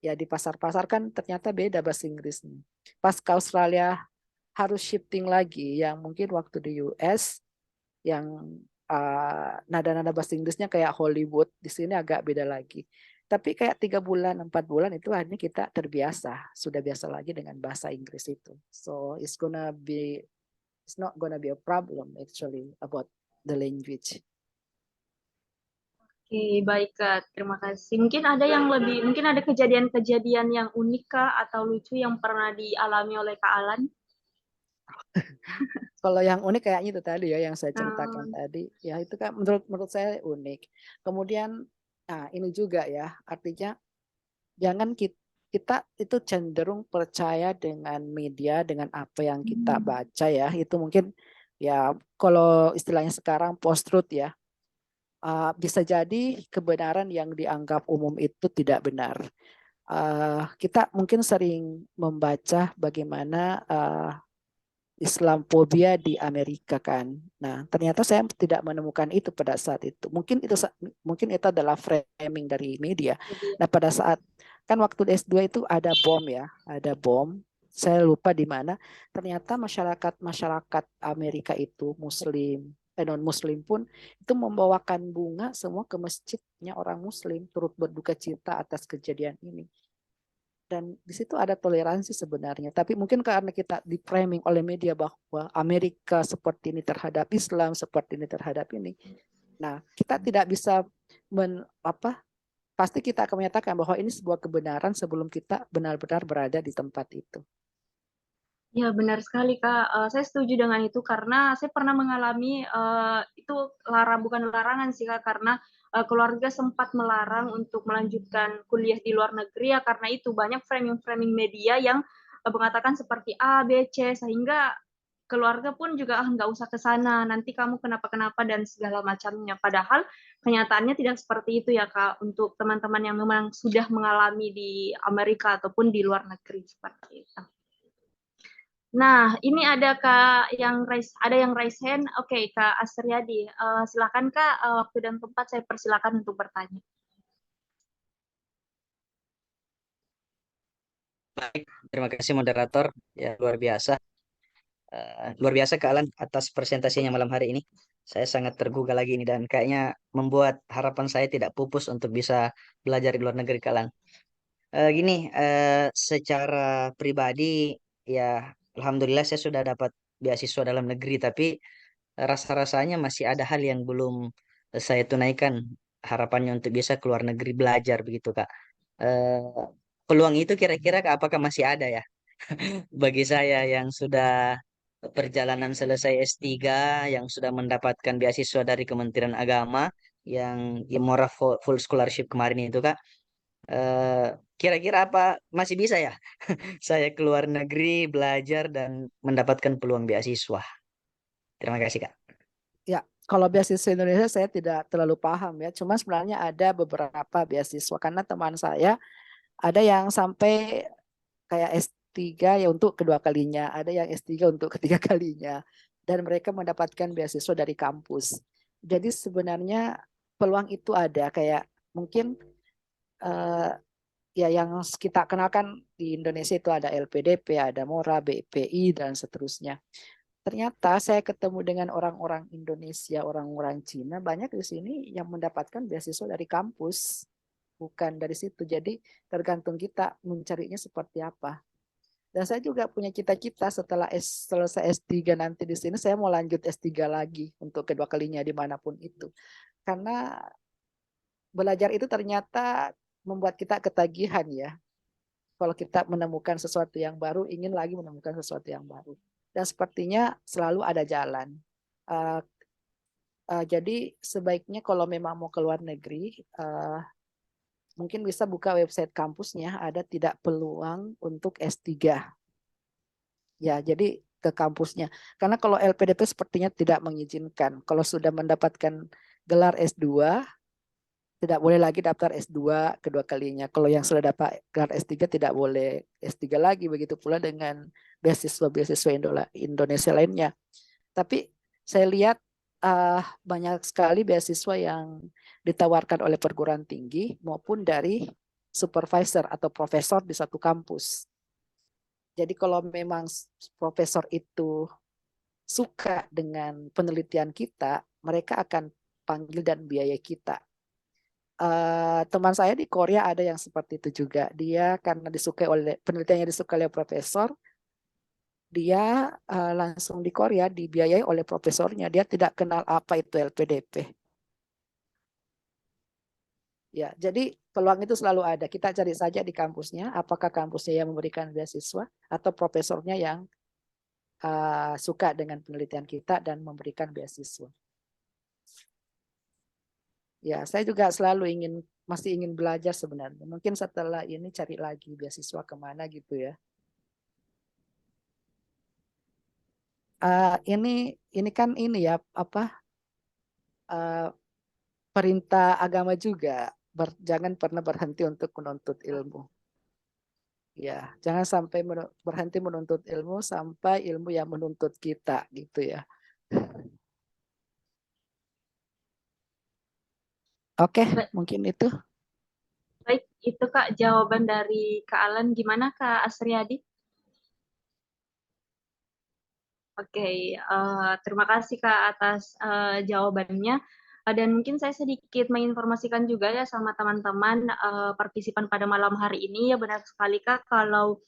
B: Ya di pasar-pasar kan ternyata beda bahasa Inggrisnya. Pas ke Australia harus shifting lagi, yang mungkin waktu di US yang nada-nada bahasa Inggrisnya kayak Hollywood, di sini agak beda lagi. Tapi kayak 3 bulan, 4 bulan itu akhirnya kita terbiasa, sudah biasa lagi dengan bahasa Inggris itu. So it's not gonna be a problem actually about the language.
A: Oke, baik Kak, terima kasih. Mungkin ada kejadian-kejadian yang unik Kak atau lucu yang pernah dialami oleh Kak Alan?
B: Kalau yang unik kayaknya itu tadi ya yang saya ceritakan tadi, ya itu kan menurut saya unik. Kemudian ini juga ya, artinya jangan kita itu cenderung percaya dengan media, dengan apa yang kita baca ya. Itu mungkin ya kalau istilahnya sekarang post-truth ya. Bisa jadi kebenaran yang dianggap umum itu tidak benar. Kita mungkin sering membaca bagaimana Islamophobia di Amerika kan. Nah, ternyata saya tidak menemukan itu pada saat itu. Mungkin itu adalah framing dari media. Nah, pada saat kan waktu S2 itu ada bom ya, ada bom. Saya lupa di mana. Ternyata masyarakat Amerika itu Muslim, non Muslim pun itu membawakan bunga semua ke masjidnya orang Muslim turut berduka cita atas kejadian ini. Dan di situ ada toleransi sebenarnya. Tapi mungkin karena kita di framing oleh media bahwa Amerika seperti ini terhadap Islam, seperti ini terhadap ini. Nah, kita tidak bisa pasti kita akan menyatakan bahwa ini sebuah kebenaran sebelum kita benar-benar berada di tempat itu.
A: Ya, benar sekali, Kak. Saya setuju dengan itu karena saya pernah mengalami itu bukan larangan sih, Kak, karena keluarga sempat melarang untuk melanjutkan kuliah di luar negeri ya karena itu banyak framing-framing media yang mengatakan seperti A, B, C sehingga keluarga pun juga nggak usah ke sana, nanti kamu kenapa-kenapa dan segala macamnya. Padahal kenyataannya tidak seperti itu ya, Kak, untuk teman-teman yang memang sudah mengalami di Amerika ataupun di luar negeri seperti itu. Nah, ini ada yang raise hand. Oke, Kak Asriadi. Silakan Kak, waktu dan tempat saya persilakan untuk bertanya.
C: Baik, terima kasih moderator. Ya, luar biasa. Luar biasa Kak Alan atas presentasinya malam hari ini. Saya sangat tergugah lagi ini dan kayaknya membuat harapan saya tidak pupus untuk bisa belajar di luar negeri Kak Alan. Secara pribadi ya Alhamdulillah saya sudah dapat beasiswa dalam negeri tapi rasa-rasanya masih ada hal yang belum saya tunaikan harapannya untuk bisa keluar negeri belajar begitu Kak. Eh, Peluang itu kira-kira apakah masih ada ya? Bagi saya yang sudah perjalanan selesai S3, yang sudah mendapatkan beasiswa dari Kementerian Agama, yang Imora full scholarship kemarin itu Kak, eh, kira-kira apa masih bisa ya saya keluar negeri belajar dan mendapatkan peluang beasiswa? Terima kasih Kak.
B: Ya, kalau beasiswa Indonesia saya tidak terlalu paham ya. Cuma sebenarnya ada beberapa beasiswa karena teman saya ada yang sampai kayak S3 ya untuk kedua kalinya, ada yang S3 untuk ketiga kalinya, dan mereka mendapatkan beasiswa dari kampus. Jadi sebenarnya peluang itu ada, kayak mungkin eh, ya yang kita kenalkan di Indonesia itu ada LPDP, ada MORA, BPI, dan seterusnya. Ternyata saya ketemu dengan orang-orang Indonesia, orang-orang Cina, banyak di sini yang mendapatkan beasiswa dari kampus, bukan dari situ. Jadi tergantung kita mencarinya seperti apa. Dan saya juga punya cita-cita setelah selesai S3 nanti di sini, saya mau lanjut S3 lagi untuk kedua kalinya dimanapun itu. Karena belajar itu ternyata membuat kita ketagihan ya. Kalau kita menemukan sesuatu yang baru, ingin lagi menemukan sesuatu yang baru. Dan sepertinya selalu ada jalan. Uh, jadi sebaiknya kalau memang mau keluar negeri, mungkin bisa buka website kampusnya, ada tidak peluang untuk S3. Ya, jadi ke kampusnya. Karena kalau LPDP sepertinya tidak mengizinkan. Kalau sudah mendapatkan gelar S2, tidak boleh lagi daftar S2 kedua kalinya. Kalau yang sudah dapat gelar S3 tidak boleh S3 lagi. Begitu pula dengan beasiswa-beasiswa Indonesia lainnya. Tapi saya lihat banyak sekali beasiswa yang ditawarkan oleh perguruan tinggi maupun dari supervisor atau profesor di satu kampus. Jadi kalau memang profesor itu suka dengan penelitian kita, mereka akan panggil dan biaya kita. Teman saya di Korea ada yang seperti itu juga. Dia karena disukai oleh penelitiannya disukai oleh profesor, dia langsung di Korea dibiayai oleh profesornya. Dia tidak kenal apa itu LPDP. Ya, jadi peluang itu selalu ada. Kita cari saja di kampusnya, apakah kampusnya yang memberikan beasiswa atau profesornya yang suka dengan penelitian kita dan memberikan beasiswa. Ya, saya juga masih ingin belajar sebenarnya. Mungkin setelah ini cari lagi beasiswa kemana gitu ya. Ini kan ini ya uh, perintah agama juga. Jangan pernah berhenti untuk menuntut ilmu. Ya, jangan sampai berhenti menuntut ilmu sampai ilmu yang menuntut kita gitu ya. Oke,
A: Ba-
B: mungkin itu.
A: Baik, itu Kak jawaban dari Kak Alan. Gimana Kak Asriadi? Oke, terima kasih Kak atas jawabannya. Dan mungkin saya sedikit menginformasikan juga ya sama teman-teman partisipan pada malam hari ini ya benar sekali Kak kalau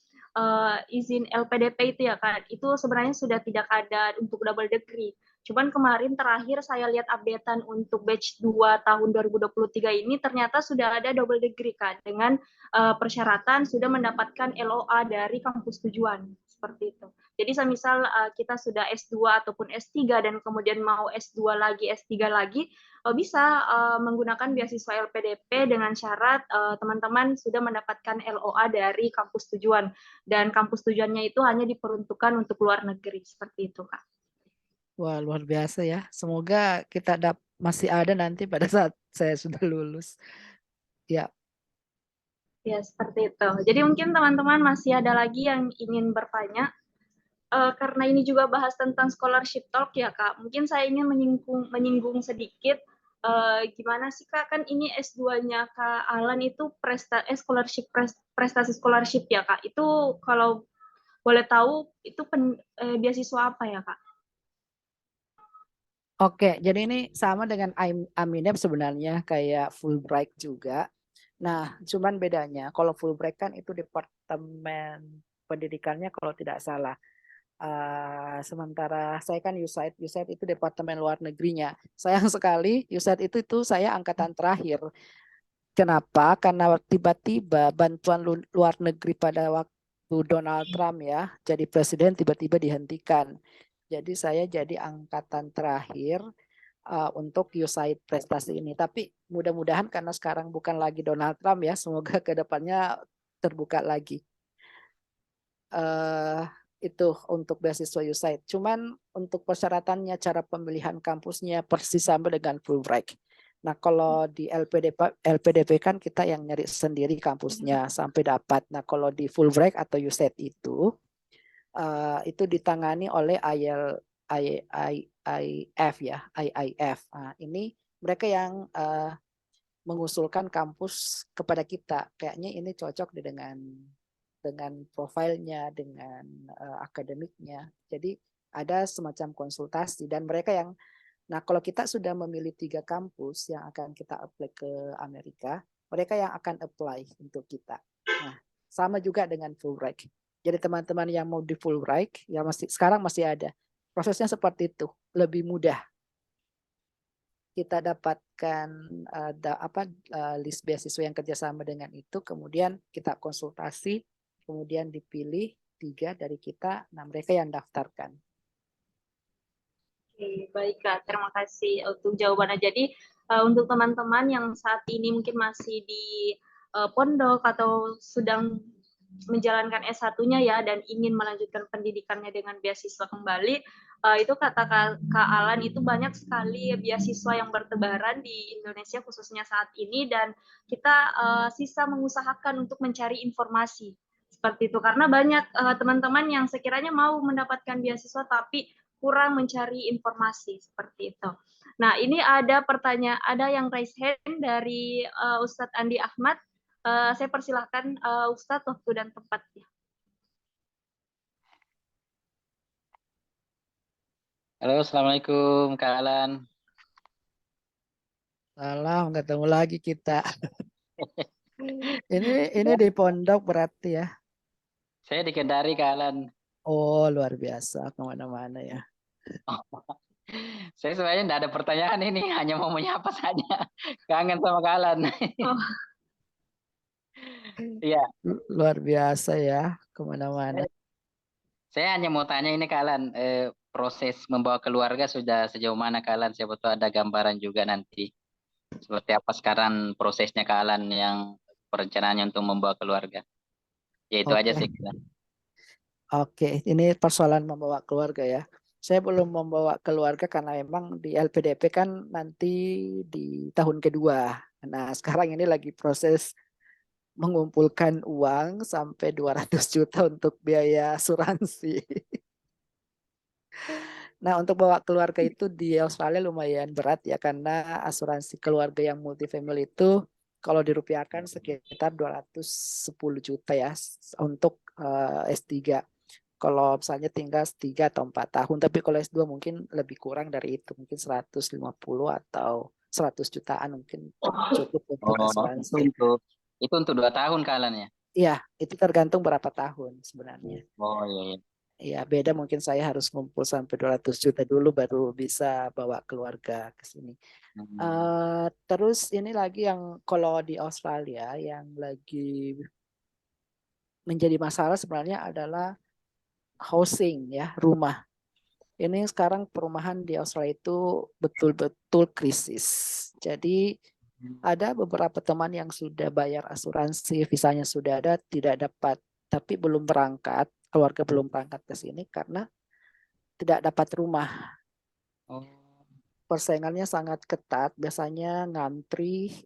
A: izin LPDP itu ya Kak itu sebenarnya sudah tidak ada untuk double degree. Cuman kemarin terakhir saya lihat updatean untuk batch 2 tahun 2023 ini ternyata sudah ada double degree Kak dengan persyaratan sudah mendapatkan LOA dari kampus tujuan seperti itu. Jadi semisal kita sudah S2 ataupun S3 dan kemudian mau S2 lagi, S3 lagi, bisa menggunakan beasiswa LPDP dengan syarat teman-teman sudah mendapatkan LOA dari kampus tujuan. Dan kampus tujuannya itu hanya diperuntukkan untuk luar negeri, seperti itu, Kak.
B: Wah, luar biasa ya. Semoga kita masih ada nanti pada saat saya sudah lulus. Ya,
A: Ya, seperti itu. Jadi mungkin teman-teman masih ada lagi yang ingin bertanya. Karena ini juga bahas tentang scholarship talk ya Kak, mungkin saya ingin menyinggung sedikit gimana sih Kak, kan ini S2-nya Kak Alan itu prestasi scholarship ya Kak, itu kalau boleh tahu itu beasiswa apa ya Kak?
B: oke. Jadi ini sama dengan Aminep sebenarnya kayak Fulbright juga. Nah, cuman bedanya kalau Fulbright kan itu departemen pendidikannya kalau tidak salah. Sementara saya kan USAID, USAID itu departemen luar negerinya. Sayang sekali USAID itu saya angkatan terakhir. Kenapa? Karena tiba-tiba bantuan luar negeri pada waktu Donald Trump ya jadi presiden tiba-tiba dihentikan. Jadi saya jadi angkatan terakhir untuk USAID prestasi ini. Tapi mudah-mudahan karena sekarang bukan lagi Donald Trump ya, semoga ke depannya terbuka lagi. Uh, itu untuk beasiswa USAID. Cuman untuk persyaratannya, cara pemilihan kampusnya persis sama dengan Fulbright. Nah, kalau di LPDP kan kita yang nyari sendiri kampusnya sampai dapat. Nah, kalau di Fulbright atau USAID itu ditangani oleh IIF ya, IIF. Nah, ini mereka yang mengusulkan kampus kepada kita. Kayaknya ini cocok dengan profilnya, dengan akademiknya. Jadi ada semacam konsultasi dan mereka yang, nah kalau kita sudah memilih 3 kampus yang akan kita apply ke Amerika, mereka yang akan apply untuk kita. Nah, sama juga dengan Fulbright. Jadi teman-teman yang mau di Fulbright, ya sekarang masih ada. Prosesnya seperti itu, lebih mudah. Kita dapatkan list beasiswa yang kerjasama dengan itu, kemudian kita konsultasi, kemudian dipilih 3 dari kita, nah mereka yang daftarkan.
A: Oke, baik Kak, terima kasih untuk jawabannya. Jadi untuk teman-teman yang saat ini mungkin masih di pondok atau sedang menjalankan S1-nya ya dan ingin melanjutkan pendidikannya dengan beasiswa kembali, itu kata Kak Alan itu banyak sekali beasiswa yang bertebaran di Indonesia khususnya saat ini dan kita sisa mengusahakan untuk mencari informasi seperti itu karena banyak teman-teman yang sekiranya mau mendapatkan beasiswa tapi kurang mencari informasi seperti itu. Nah, ini ada pertanyaan, ada yang raise hand dari Ustadz Andi Ahmad. Saya persilahkan Ustadz waktu dan tempatnya.
D: Halo, Assalamualaikum Kak Alan.
B: Salam, ketemu lagi kita. Ini di pondok berarti ya.
D: Saya di Kendari Kak Alan.
B: Oh, luar biasa, kemana-mana ya.
D: Saya sebenarnya tidak ada pertanyaan ini, hanya mau menyapa saja. Kangen sama Kak Alan.
A: Oh,
D: Iya,
B: Luar biasa ya, kemana-mana.
D: saya hanya mau tanya ini Kak Alan, proses membawa keluarga sudah sejauh mana Kak Alan? Siapa tahu ada gambaran juga nanti. Seperti apa sekarang prosesnya Kak Alan yang perencanaannya untuk membawa keluarga. Ya itu aja
B: Oke.
D: sih. Kak Alan.
B: Oke, ini persoalan membawa keluarga ya. Saya belum membawa keluarga karena memang di LPDP kan nanti di tahun kedua. Nah, sekarang ini lagi proses mengumpulkan uang sampai 200 juta untuk biaya asuransi. Nah, untuk bawa keluarga itu di Australia lumayan berat ya, karena asuransi keluarga yang multifamily itu kalau dirupiahkan sekitar 210 juta ya untuk S3. Kalau misalnya tinggal 3 atau 4 tahun, tapi kalau S2 mungkin lebih kurang dari itu, mungkin 150 atau 100 jutaan mungkin cukup untuk
D: Oh,
B: asuransi.
D: itu untuk 2 tahun Kak Alan ya?
B: Iya, itu tergantung berapa tahun sebenarnya.
D: Oh iya, iya.
B: Ya, beda mungkin saya harus ngumpul sampai 200 juta dulu baru bisa bawa keluarga ke sini. Terus ini lagi yang kalau di Australia yang lagi menjadi masalah sebenarnya adalah housing ya, rumah. Ini sekarang perumahan di Australia itu betul-betul krisis. Jadi ada beberapa teman yang sudah bayar asuransi, visanya sudah ada, tidak dapat, tapi belum berangkat, keluarga belum berangkat ke sini karena tidak dapat rumah.
D: Oh,
B: Persaingannya sangat ketat, biasanya ngantri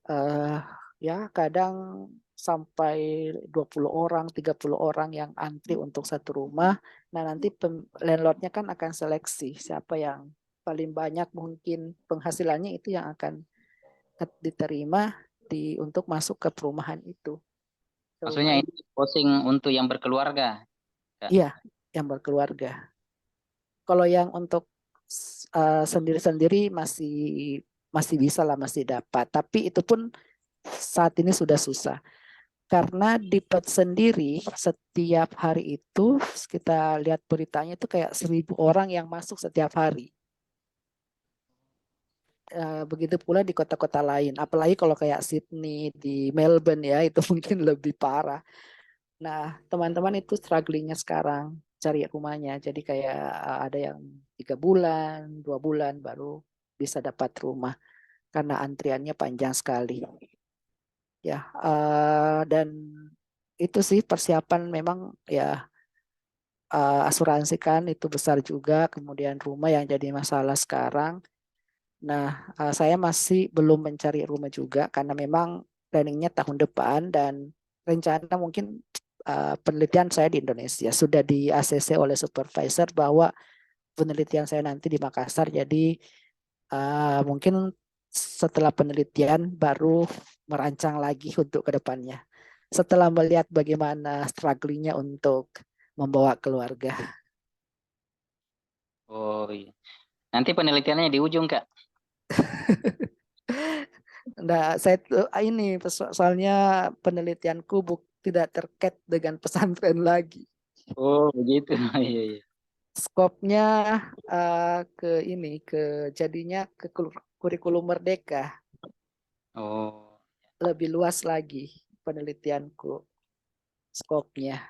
B: ya kadang sampai 20 orang, 30 orang yang antri untuk satu rumah. Nah, nanti landlordnya kan akan seleksi siapa yang paling banyak mungkin penghasilannya itu yang akan diterima untuk masuk ke perumahan itu. Ke rumah
D: maksudnya
B: itu.
D: ini posting untuk yang berkeluarga, Kak?
B: Iya, yang berkeluarga. Kalau yang untuk sendiri-sendiri masih bisa lah, masih dapat. Tapi itu pun saat ini sudah susah. Karena di Perth sendiri setiap hari itu kita lihat beritanya itu kayak 1.000 orang yang masuk setiap hari. Begitu pula di kota-kota lain. Apalagi kalau kayak Sydney, di Melbourne ya, itu mungkin lebih parah. Nah, teman-teman itu strugglingnya sekarang cari rumahnya. Jadi kayak ada yang 3 bulan, 2 bulan baru bisa dapat rumah karena antriannya panjang sekali. Ya, dan itu sih persiapan memang ya asuransi kan itu besar juga. Kemudian rumah yang jadi masalah sekarang. Nah, saya masih belum mencari rumah juga karena memang planningnya tahun depan dan rencana mungkin penelitian saya di Indonesia sudah di ACC oleh supervisor bahwa penelitian saya nanti di Makassar. Jadi mungkin setelah penelitian baru merancang lagi untuk ke depannya. Setelah melihat bagaimana strugglingnya untuk membawa keluarga.
D: Oh iya. Nanti penelitiannya di ujung, Kak.
B: Nah, saya ini soalnya penelitianku tidak terkait dengan pesantren lagi.
D: Oh, begitu. Iya, iya.
B: Skopnya ke jadinya ke kurikulum merdeka,
D: Oh,
B: lebih luas lagi penelitianku skopnya.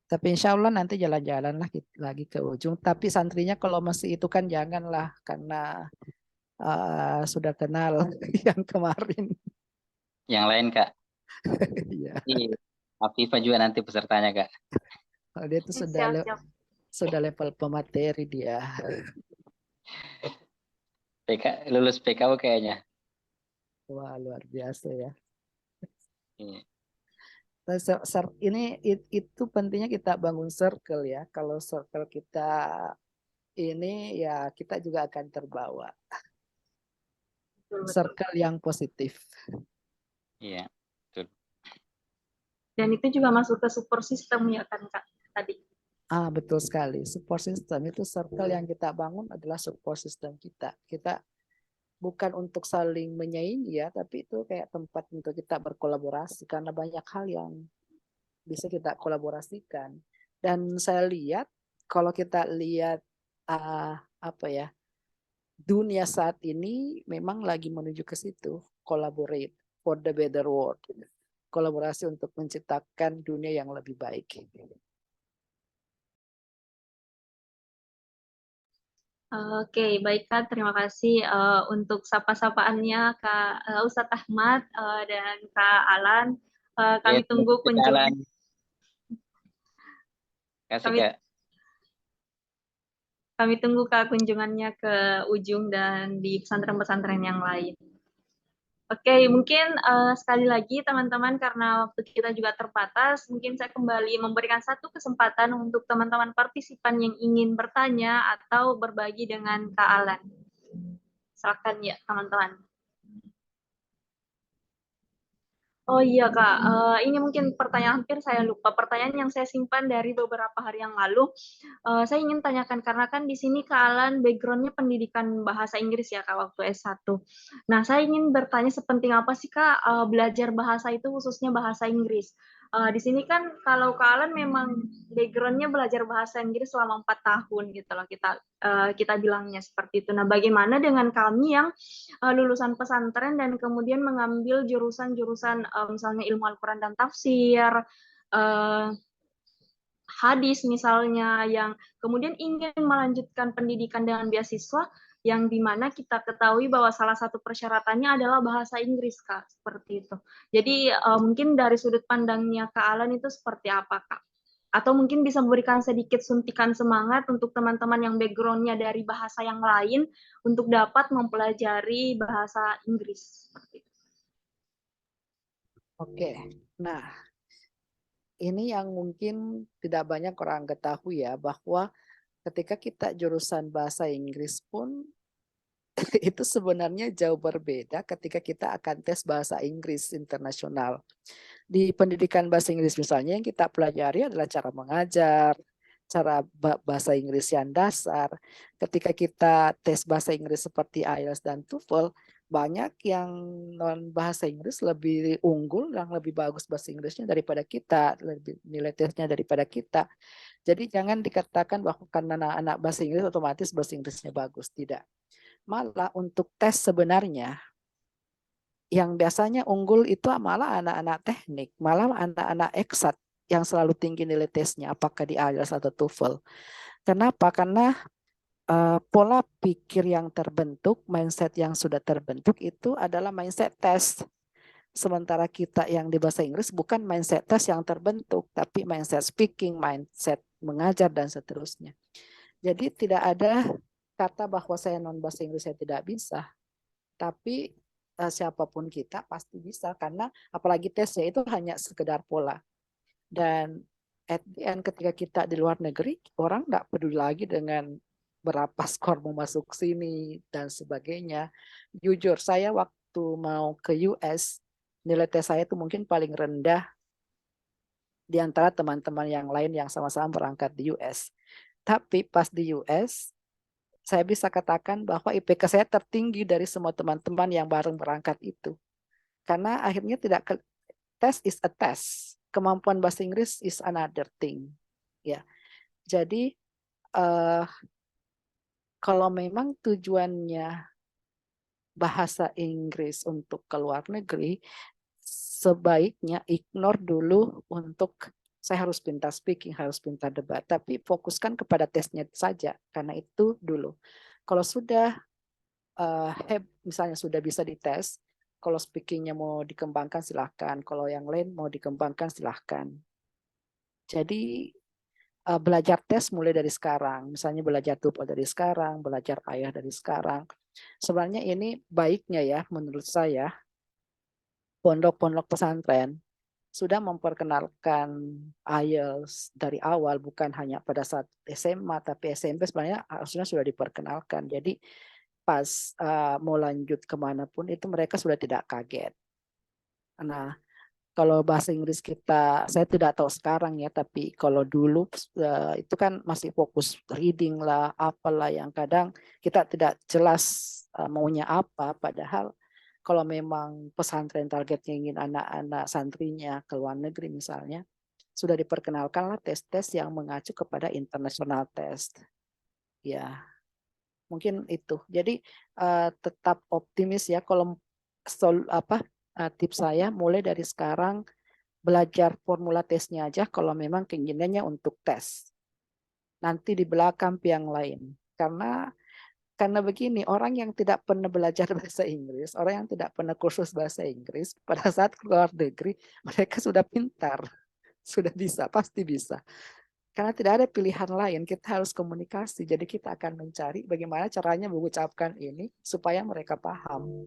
B: Tapi insya Allah nanti jalan-jalan lah lagi ke ujung. Tapi santrinya kalau masih itu kan janganlah karena sudah kenal yang kemarin.
D: yang lain, Kak.
B: Iya,
D: Iya. Afifah juga nanti pesertanya, Kak.
B: dia itu
A: Siap-siap.
B: sudah level pemateri dia.
D: Lulus PKU kayaknya.
B: Wah, luar biasa ya.
D: Iya.
B: Ini itu pentingnya kita bangun circle ya. Kalau circle kita ini ya kita juga akan terbawa.
A: Betul-betul.
B: Circle yang positif.
D: Iya. Betul.
A: Dan itu juga masuk ke support system ya kan Kak tadi.
B: Betul sekali. Support system itu circle yang kita bangun adalah support system kita. Kita bukan untuk saling menyaingi ya, tapi itu kayak tempat untuk kita berkolaborasi karena banyak hal yang bisa kita kolaborasikan. Dan saya lihat kalau kita lihat apa ya, dunia saat ini memang lagi menuju ke situ, collaborate for the better world. Kolaborasi untuk menciptakan dunia yang lebih baik.
A: Oke, baik Kak. Terima kasih untuk sapa-sapaannya Kak Ustadz Ahmad dan Kak Alan.
D: Iya,
A: Kami tunggu
D: jalan.
A: kunjungan.
D: Kasih,
A: Kami
D: Kak.
A: kami tunggu Kak kunjungannya ke ujung dan di pesantren-pesantren yang lain. Oke, mungkin sekali lagi teman-teman karena waktu kita juga terbatas, mungkin saya kembali memberikan satu kesempatan untuk teman-teman partisipan yang ingin bertanya atau berbagi dengan Kak Alan. Silakan ya teman-teman. Oh iya Kak, ini mungkin pertanyaan hampir saya lupa. Pertanyaan yang saya simpan dari beberapa hari yang lalu. Saya ingin tanyakan karena kan di sini Kak Alan background-nya pendidikan bahasa Inggris ya Kak waktu S1. Nah, saya ingin bertanya sepenting apa sih Kak belajar bahasa itu khususnya bahasa Inggris. Di sini kan kalau Kak Alan memang background-nya belajar bahasa Inggris selama 4 tahun gitu loh kita bilangnya seperti itu. Nah, bagaimana dengan kami yang lulusan pesantren dan kemudian mengambil jurusan-jurusan misalnya ilmu Al-Quran dan tafsir, hadis misalnya, yang kemudian ingin melanjutkan pendidikan dengan beasiswa, yang dimana kita ketahui bahwa salah satu persyaratannya adalah bahasa Inggris, Kak, seperti itu. Jadi mungkin dari sudut pandangnya Kak Alan itu seperti apa, Kak? Atau mungkin bisa memberikan sedikit suntikan semangat untuk teman-teman yang background-nya dari bahasa yang lain untuk dapat mempelajari bahasa Inggris.
B: Oke, nah ini yang mungkin tidak banyak orang ketahui ya, bahwa ketika kita jurusan bahasa Inggris pun itu sebenarnya jauh berbeda ketika kita akan tes bahasa Inggris internasional. Di pendidikan bahasa Inggris misalnya yang kita pelajari adalah cara mengajar, cara bahasa Inggris yang dasar. Ketika kita tes bahasa Inggris seperti IELTS dan TOEFL, banyak yang non bahasa Inggris lebih unggul, yang lebih bagus bahasa Inggrisnya daripada kita, lebih nilai tesnya daripada kita. Jadi jangan dikatakan bahwa karena anak bahasa Inggris otomatis bahasa Inggrisnya bagus, tidak. Malah untuk tes sebenarnya yang biasanya unggul itu malah anak-anak teknik, malah anak-anak eksat yang selalu tinggi nilai tesnya, apakah di IELTS atau TOEFL. Kenapa? Karena pola pikir yang terbentuk, mindset yang sudah terbentuk itu adalah mindset tes. Sementara kita yang di bahasa Inggris bukan mindset tes yang terbentuk, tapi mindset speaking, mindset mengajar, dan seterusnya. Jadi tidak ada kata bahwa saya non bahasa Inggris saya tidak bisa, tapi siapapun kita pasti bisa, karena apalagi tesnya itu hanya sekedar pola. Dan at the end ketika kita di luar negeri, orang nggak peduli lagi dengan berapa skor mau masuk sini dan sebagainya. Jujur, saya waktu mau ke US, nilai tes saya itu mungkin paling rendah di antara teman-teman yang lain yang sama-sama berangkat di US. Tapi pas di US, saya bisa katakan bahwa IPK saya tertinggi dari semua teman-teman yang bareng berangkat itu. Karena akhirnya test is a test. Kemampuan bahasa Inggris is another thing. Ya. Jadi kalau memang tujuannya bahasa Inggris untuk ke luar negeri, sebaiknya ignore dulu untuk saya harus pintar speaking, harus pintar debat, tapi fokuskan kepada tesnya saja, karena itu dulu. Kalau sudah misalnya sudah bisa dites, kalau speakingnya mau dikembangkan silahkan, kalau yang lain mau dikembangkan silahkan. Jadi belajar tes mulai dari sekarang, misalnya belajar TOEFL dari sekarang, belajar IELTS dari sekarang. Sebenarnya ini baiknya ya menurut saya, pondok-pondok pesantren sudah memperkenalkan IELTS dari awal, bukan hanya pada saat SMA, tapi SMP sebenarnya harusnya sudah diperkenalkan. Jadi pas mau lanjut kemanapun itu mereka sudah tidak kaget. Nah, kalau bahasa Inggris kita, saya tidak tahu sekarang ya, tapi kalau dulu itu kan masih fokus reading lah, apalah yang kadang kita tidak jelas maunya apa, padahal kalau memang pesantren targetnya ingin anak-anak santrinya ke luar negeri misalnya, sudah diperkenalkanlah tes-tes yang mengacu kepada international test. Ya, mungkin itu. Jadi tetap optimis ya, kalau tips saya mulai dari sekarang belajar formula tesnya aja kalau memang keinginannya untuk tes. Nanti di belakang yang lain. Karena begini, orang yang tidak pernah belajar bahasa Inggris, orang yang tidak pernah kursus bahasa Inggris, pada saat keluar negeri, mereka sudah pintar, sudah bisa, pasti bisa. Karena tidak ada pilihan lain, kita harus komunikasi. Jadi kita akan mencari bagaimana caranya mengucapkan ini supaya mereka paham.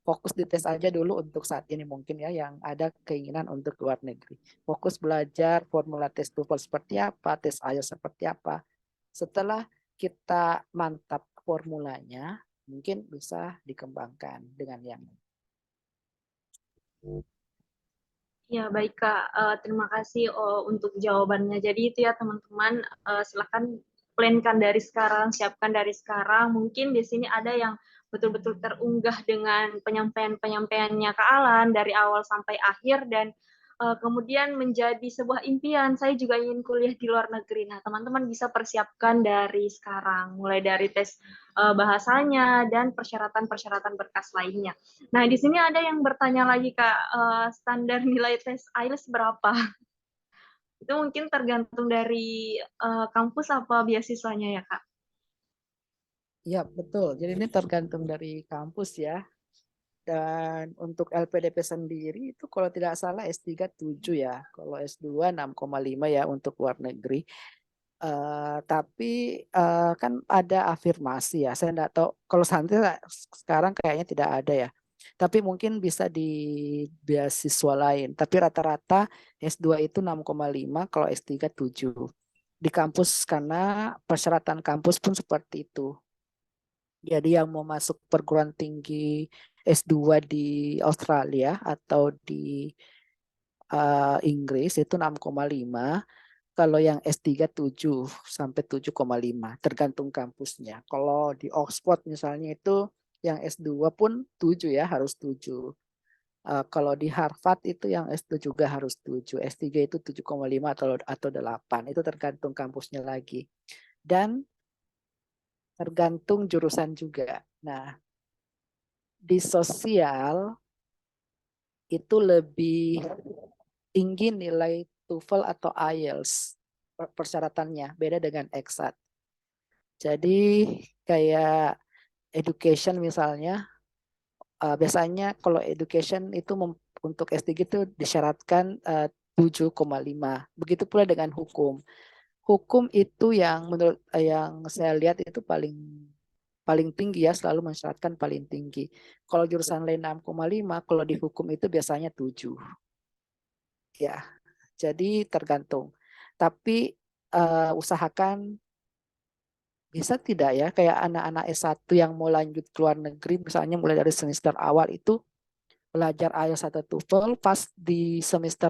B: fokus di tes aja dulu untuk saat ini mungkin ya yang ada keinginan untuk luar negeri. Fokus belajar formula tes TOEFL seperti apa, tes IELTS seperti apa. Setelah kita mantap formulanya, mungkin bisa dikembangkan dengan yang
A: Ya, baik Kak. Terima kasih untuk jawabannya. Jadi itu ya teman-teman, silakan plankan dari sekarang, siapkan dari sekarang. Mungkin di sini ada yang betul-betul terunggah dengan penyampaiannya Kak Alan dari awal sampai akhir dan kemudian menjadi sebuah impian. Saya juga ingin kuliah di luar negeri. Nah, teman-teman bisa persiapkan dari sekarang, mulai dari tes bahasanya dan persyaratan-persyaratan berkas lainnya. Nah, di sini ada yang bertanya lagi, Kak, standar nilai tes IELTS berapa? Itu mungkin tergantung dari kampus apa beasiswanya ya, Kak?
B: ya betul. Jadi ini tergantung dari kampus ya. Dan untuk LPDP sendiri itu kalau tidak salah S3 7 ya. Kalau S2 6,5 ya untuk luar negeri. Tapi kan ada afirmasi ya. Saya enggak tahu kalau santri sekarang kayaknya tidak ada ya. Tapi mungkin bisa di beasiswa lain. Tapi rata-rata S2 itu 6,5, kalau S3 7. Di kampus karena persyaratan kampus pun seperti itu. Jadi yang mau masuk perguruan tinggi S2 di Australia atau di Inggris itu 6,5. Kalau yang S3 7 sampai 7,5 tergantung kampusnya. Kalau di Oxford misalnya itu yang S2 pun 7 ya, harus 7. Kalau di Harvard itu yang S2 juga harus 7. S3 itu 7,5 atau 8. Itu tergantung kampusnya lagi. Dan tergantung jurusan juga. Nah, di sosial itu lebih tinggi nilai TOEFL atau IELTS persyaratannya, beda dengan EXAT. Jadi kayak education misalnya, biasanya kalau education itu untuk S3 itu disyaratkan 7,5. Begitu pula dengan hukum. Hukum itu yang menurut yang saya lihat itu paling tinggi ya, selalu mensyaratkan paling tinggi. Kalau jurusan lain 6,5, kalau di hukum itu biasanya 7. Ya, jadi tergantung. Tapi usahakan bisa tidak ya kayak anak-anak S1 yang mau lanjut ke luar negeri misalnya mulai dari semester awal itu belajar IELTS atau TOEFL, pas di semester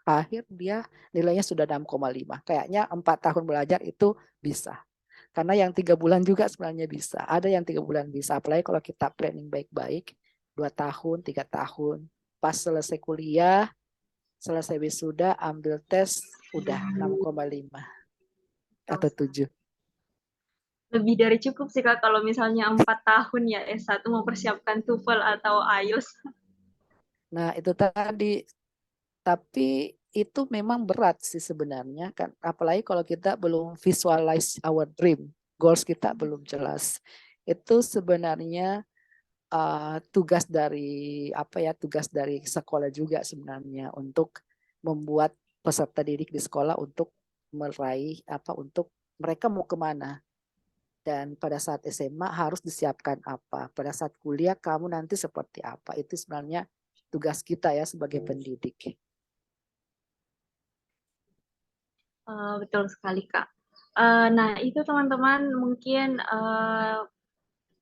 B: akhir dia nilainya sudah 6,5. Kayaknya 4 tahun belajar itu bisa. Karena yang 3 bulan juga sebenarnya bisa. Ada yang 3 bulan bisa. Apalagi kalau kita planning baik-baik, 2 tahun, 3 tahun. Pas selesai kuliah, selesai wisuda, ambil tes, udah 6,5 atau 7.
A: Lebih dari cukup sih, Kak, kalau misalnya 4 tahun ya S1 mempersiapkan TOEFL atau IELTS.
B: Nah, itu tadi. Tapi itu memang berat sih sebenarnya kan. Apalagi kalau kita belum visualize our dream, goals kita belum jelas. Itu sebenarnya tugas dari tugas dari sekolah juga sebenarnya untuk membuat peserta didik di sekolah untuk meraih untuk mereka mau kemana. Dan pada saat SMA harus disiapkan apa. Pada saat kuliah kamu nanti seperti apa. Itu sebenarnya tugas kita ya sebagai pendidik.
A: Betul sekali, Kak. Nah, itu teman-teman mungkin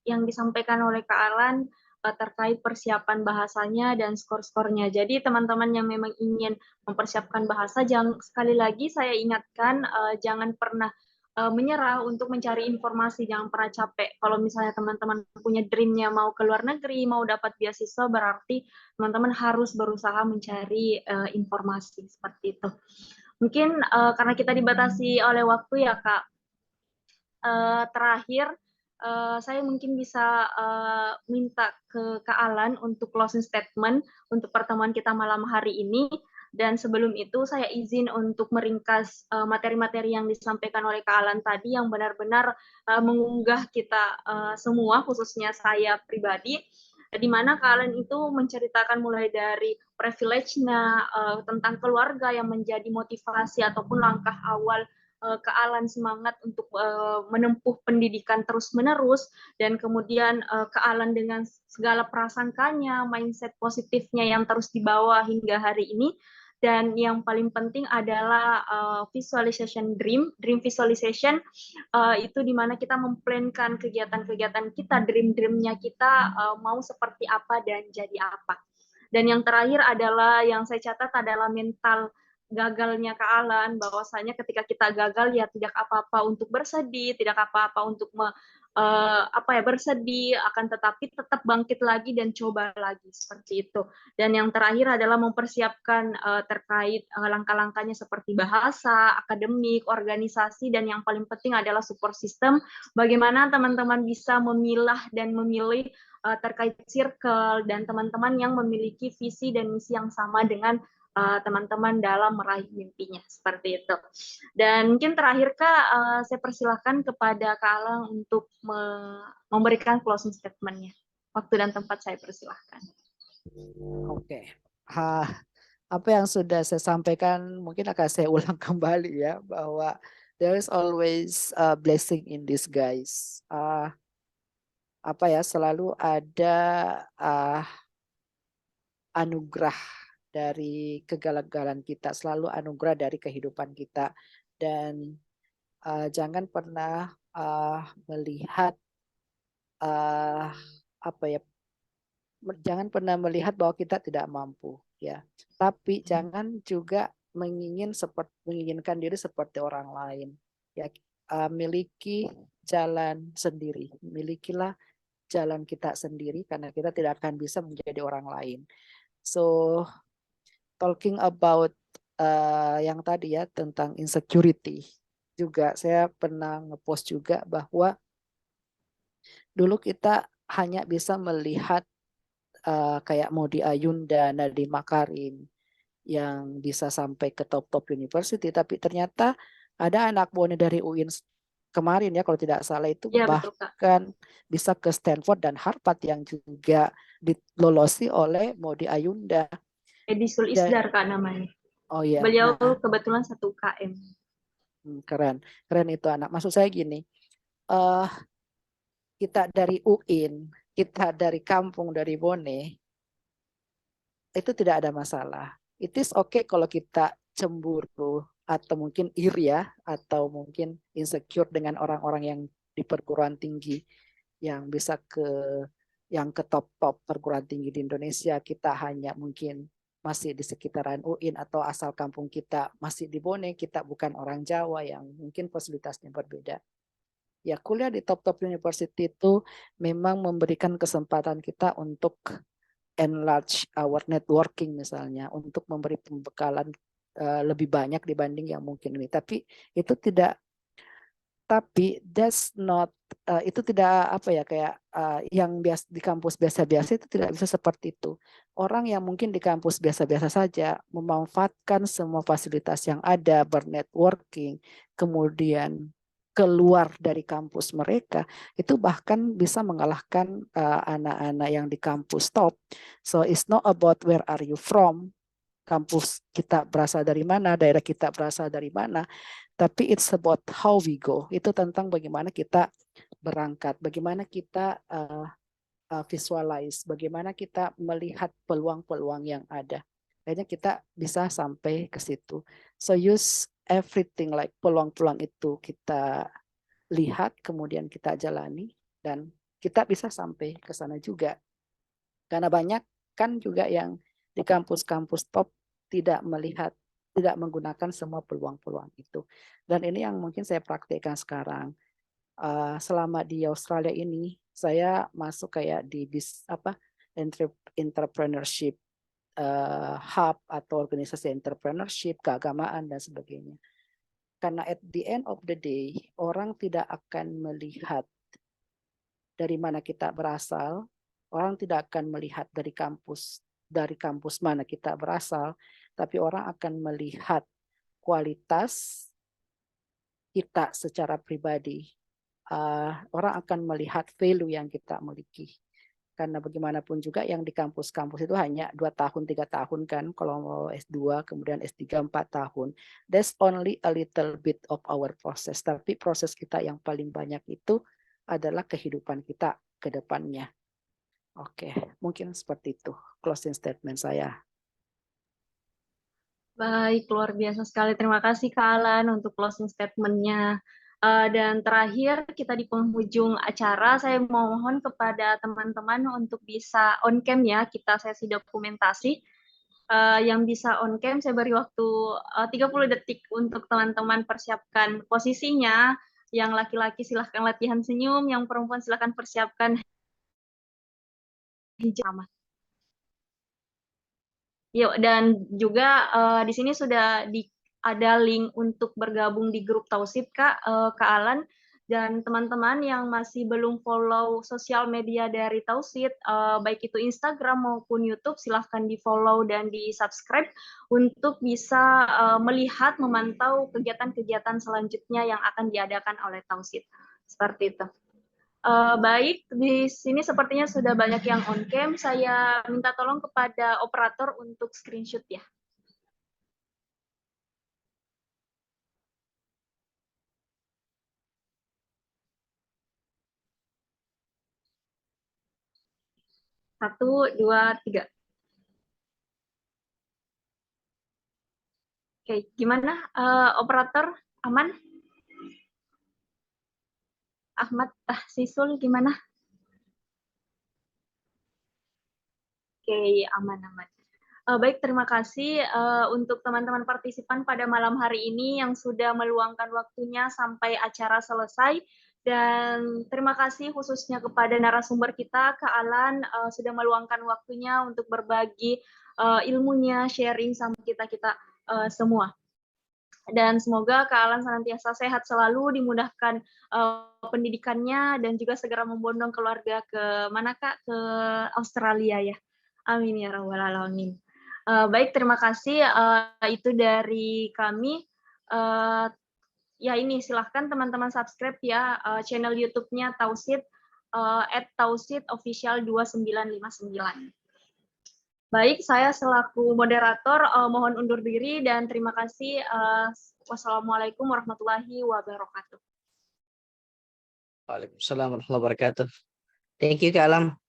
A: yang disampaikan oleh Kak Alan terkait persiapan bahasanya dan skor-skornya. Jadi teman-teman yang memang ingin mempersiapkan bahasa, sekali lagi saya ingatkan jangan pernah menyerah untuk mencari informasi, jangan pernah capek. Kalau misalnya teman-teman punya dream-nya mau ke luar negeri, mau dapat beasiswa, berarti teman-teman harus berusaha mencari informasi seperti itu. Mungkin karena kita dibatasi oleh waktu ya Kak, terakhir saya mungkin bisa minta ke Kak Alan untuk closing statement untuk pertemuan kita malam hari ini. Dan sebelum itu saya izin untuk meringkas materi-materi yang disampaikan oleh Kak Alan tadi yang benar-benar mengunggah kita semua, khususnya saya pribadi, di mana Kak Alan itu menceritakan mulai dari privilege-nya tentang keluarga yang menjadi motivasi ataupun langkah awal Kak Alan semangat untuk menempuh pendidikan terus-menerus, dan kemudian Kak Alan dengan segala prasangkanya, mindset positifnya yang terus dibawa hingga hari ini. Dan yang paling penting adalah visualization dream visualization, itu dimana kita memplankan kegiatan-kegiatan kita, dream-dreamnya kita mau seperti apa dan jadi apa. Dan yang terakhir adalah yang saya catat adalah mental gagalnya Kak Alan, bahwasanya ketika kita gagal ya tidak apa-apa untuk bersedih, tidak apa-apa untuk bersedih, akan tetapi tetap bangkit lagi dan coba lagi seperti itu. Dan yang terakhir adalah mempersiapkan terkait langkah-langkahnya seperti bahasa, akademik, organisasi, dan yang paling penting adalah support system. Bagaimana teman-teman bisa memilah dan memilih terkait circle dan teman-teman yang memiliki visi dan misi yang sama dengan teman-teman dalam meraih mimpinya, seperti itu. Dan mungkin terakhir Kak, saya persilahkan kepada Kak Alang untuk memberikan closing statement-nya. Waktu dan tempat saya persilahkan.
B: Oke. Apa yang sudah saya sampaikan mungkin akan saya ulang kembali ya, bahwa there is always a blessing in disguise. Selalu ada anugerah dari kegagalan kita, selalu anugerah dari kehidupan kita, dan jangan pernah melihat jangan pernah melihat bahwa kita tidak mampu, ya. Tapi jangan juga menginginkan diri seperti orang lain, ya. Miliki jalan sendiri, milikilah jalan kita sendiri, karena kita tidak akan bisa menjadi orang lain. So, talking about yang tadi ya tentang insecurity, juga saya pernah ngepost juga bahwa dulu kita hanya bisa melihat kayak Maudy Ayunda, Nadiem Makarim yang bisa sampai ke top-top university, tapi ternyata ada anak buahnya dari UIN kemarin ya kalau tidak salah itu
A: Ya, betul, Kak.
B: bahkan bisa ke Stanford dan Harvard yang juga dilolosi oleh Maudy Ayunda.
A: Edisul Isdar Kak namanya.
B: Oh ya.
A: Beliau kebetulan 1 KM.
B: Keren itu anak. Maksud saya gini, kita dari UIN, kita dari kampung, dari Bone, itu tidak ada masalah. It is okay kalau kita cemburu atau mungkin iri ya, atau mungkin insecure dengan orang-orang yang di perguruan tinggi yang bisa yang ke top-top perguruan tinggi di Indonesia. Kita hanya mungkin masih di sekitaran UIN atau asal kampung kita masih di Bone, kita bukan orang Jawa yang mungkin fasilitasnya berbeda. Ya, kuliah di top-top university itu memang memberikan kesempatan kita untuk enlarge our networking misalnya, untuk memberi pembekalan lebih banyak dibanding yang mungkin ini. Tapi that's not itu tidak kayak yang di kampus biasa-biasa itu tidak bisa seperti itu. Orang yang mungkin di kampus biasa-biasa saja memanfaatkan semua fasilitas yang ada, bernetworking, kemudian keluar dari kampus mereka, itu bahkan bisa mengalahkan anak-anak yang di kampus top. So it's not about where are you from, kampus kita berasal dari mana, daerah kita berasal dari mana, tapi it's about how we go. Itu tentang bagaimana kita berangkat, bagaimana kita visualize, bagaimana kita melihat peluang-peluang yang ada. Kayaknya kita bisa sampai ke situ. So use everything, like peluang-peluang itu kita lihat, kemudian kita jalani, dan kita bisa sampai ke sana juga. Karena banyak kan juga yang di kampus-kampus top tidak menggunakan semua peluang-peluang itu. Dan ini yang mungkin saya praktekkan sekarang. Selama di Australia ini, saya masuk kayak di entrepreneurship hub atau organisasi entrepreneurship, keagamaan dan sebagainya. Karena at the end of the day, orang tidak akan melihat dari mana kita berasal, orang tidak akan melihat dari kampus mana kita berasal, tapi orang akan melihat kualitas kita secara pribadi. Orang akan melihat value yang kita miliki. karena bagaimanapun juga yang di kampus-kampus itu hanya 2 tahun, 3 tahun kan, kalau mau S2, kemudian S3 4 tahun. That's only a little bit of our process, tapi proses kita yang paling banyak itu adalah kehidupan kita ke depannya. Oke, mungkin seperti itu closing statement saya.
A: Baik, luar biasa sekali. Terima kasih Kak Alan untuk closing statement-nya. Dan terakhir, kita di penghujung acara, saya mohon kepada teman-teman untuk bisa on cam ya, kita sesi dokumentasi. Yang bisa on cam, saya beri waktu 30 detik untuk teman-teman persiapkan posisinya. Yang laki-laki silahkan latihan senyum, yang perempuan silahkan persiapkan hijab. Yuk, dan juga di sini sudah ada link untuk bergabung di grup Tausid, Kak Alan. Dan teman-teman yang masih belum follow sosial media dari Tausid, baik itu Instagram maupun YouTube, silahkan di-follow dan di-subscribe untuk bisa melihat, memantau kegiatan-kegiatan selanjutnya yang akan diadakan oleh Tausid. Seperti itu. Baik, di sini sepertinya sudah banyak yang on cam. Saya minta tolong kepada operator untuk screenshot ya. Satu, dua, tiga. Oke, gimana operator? Aman? Ahmad Tahsisul gimana? Oke, aman-aman. Baik, terima kasih untuk teman-teman partisipan pada malam hari ini yang sudah meluangkan waktunya sampai acara selesai. Dan terima kasih khususnya kepada narasumber kita, Kak Alan, sudah meluangkan waktunya untuk berbagi ilmunya, sharing sama kita-kita semua. Dan semoga Kak Alan senantiasa sehat selalu, dimudahkan pendidikannya, dan juga segera membondong keluarga ke mana Kak? Ke Australia ya. Amin ya rabbal alamin. Baik, terima kasih. Itu dari kami. Ya ini silahkan teman-teman subscribe ya channel YouTube-nya Tausid @tausidofficial 2959. Baik, saya selaku moderator mohon undur diri dan terima kasih. Wassalamualaikum warahmatullahi wabarakatuh.
C: Waalaikumsalam warahmatullahi wabarakatuh. Thank you Kak Alam.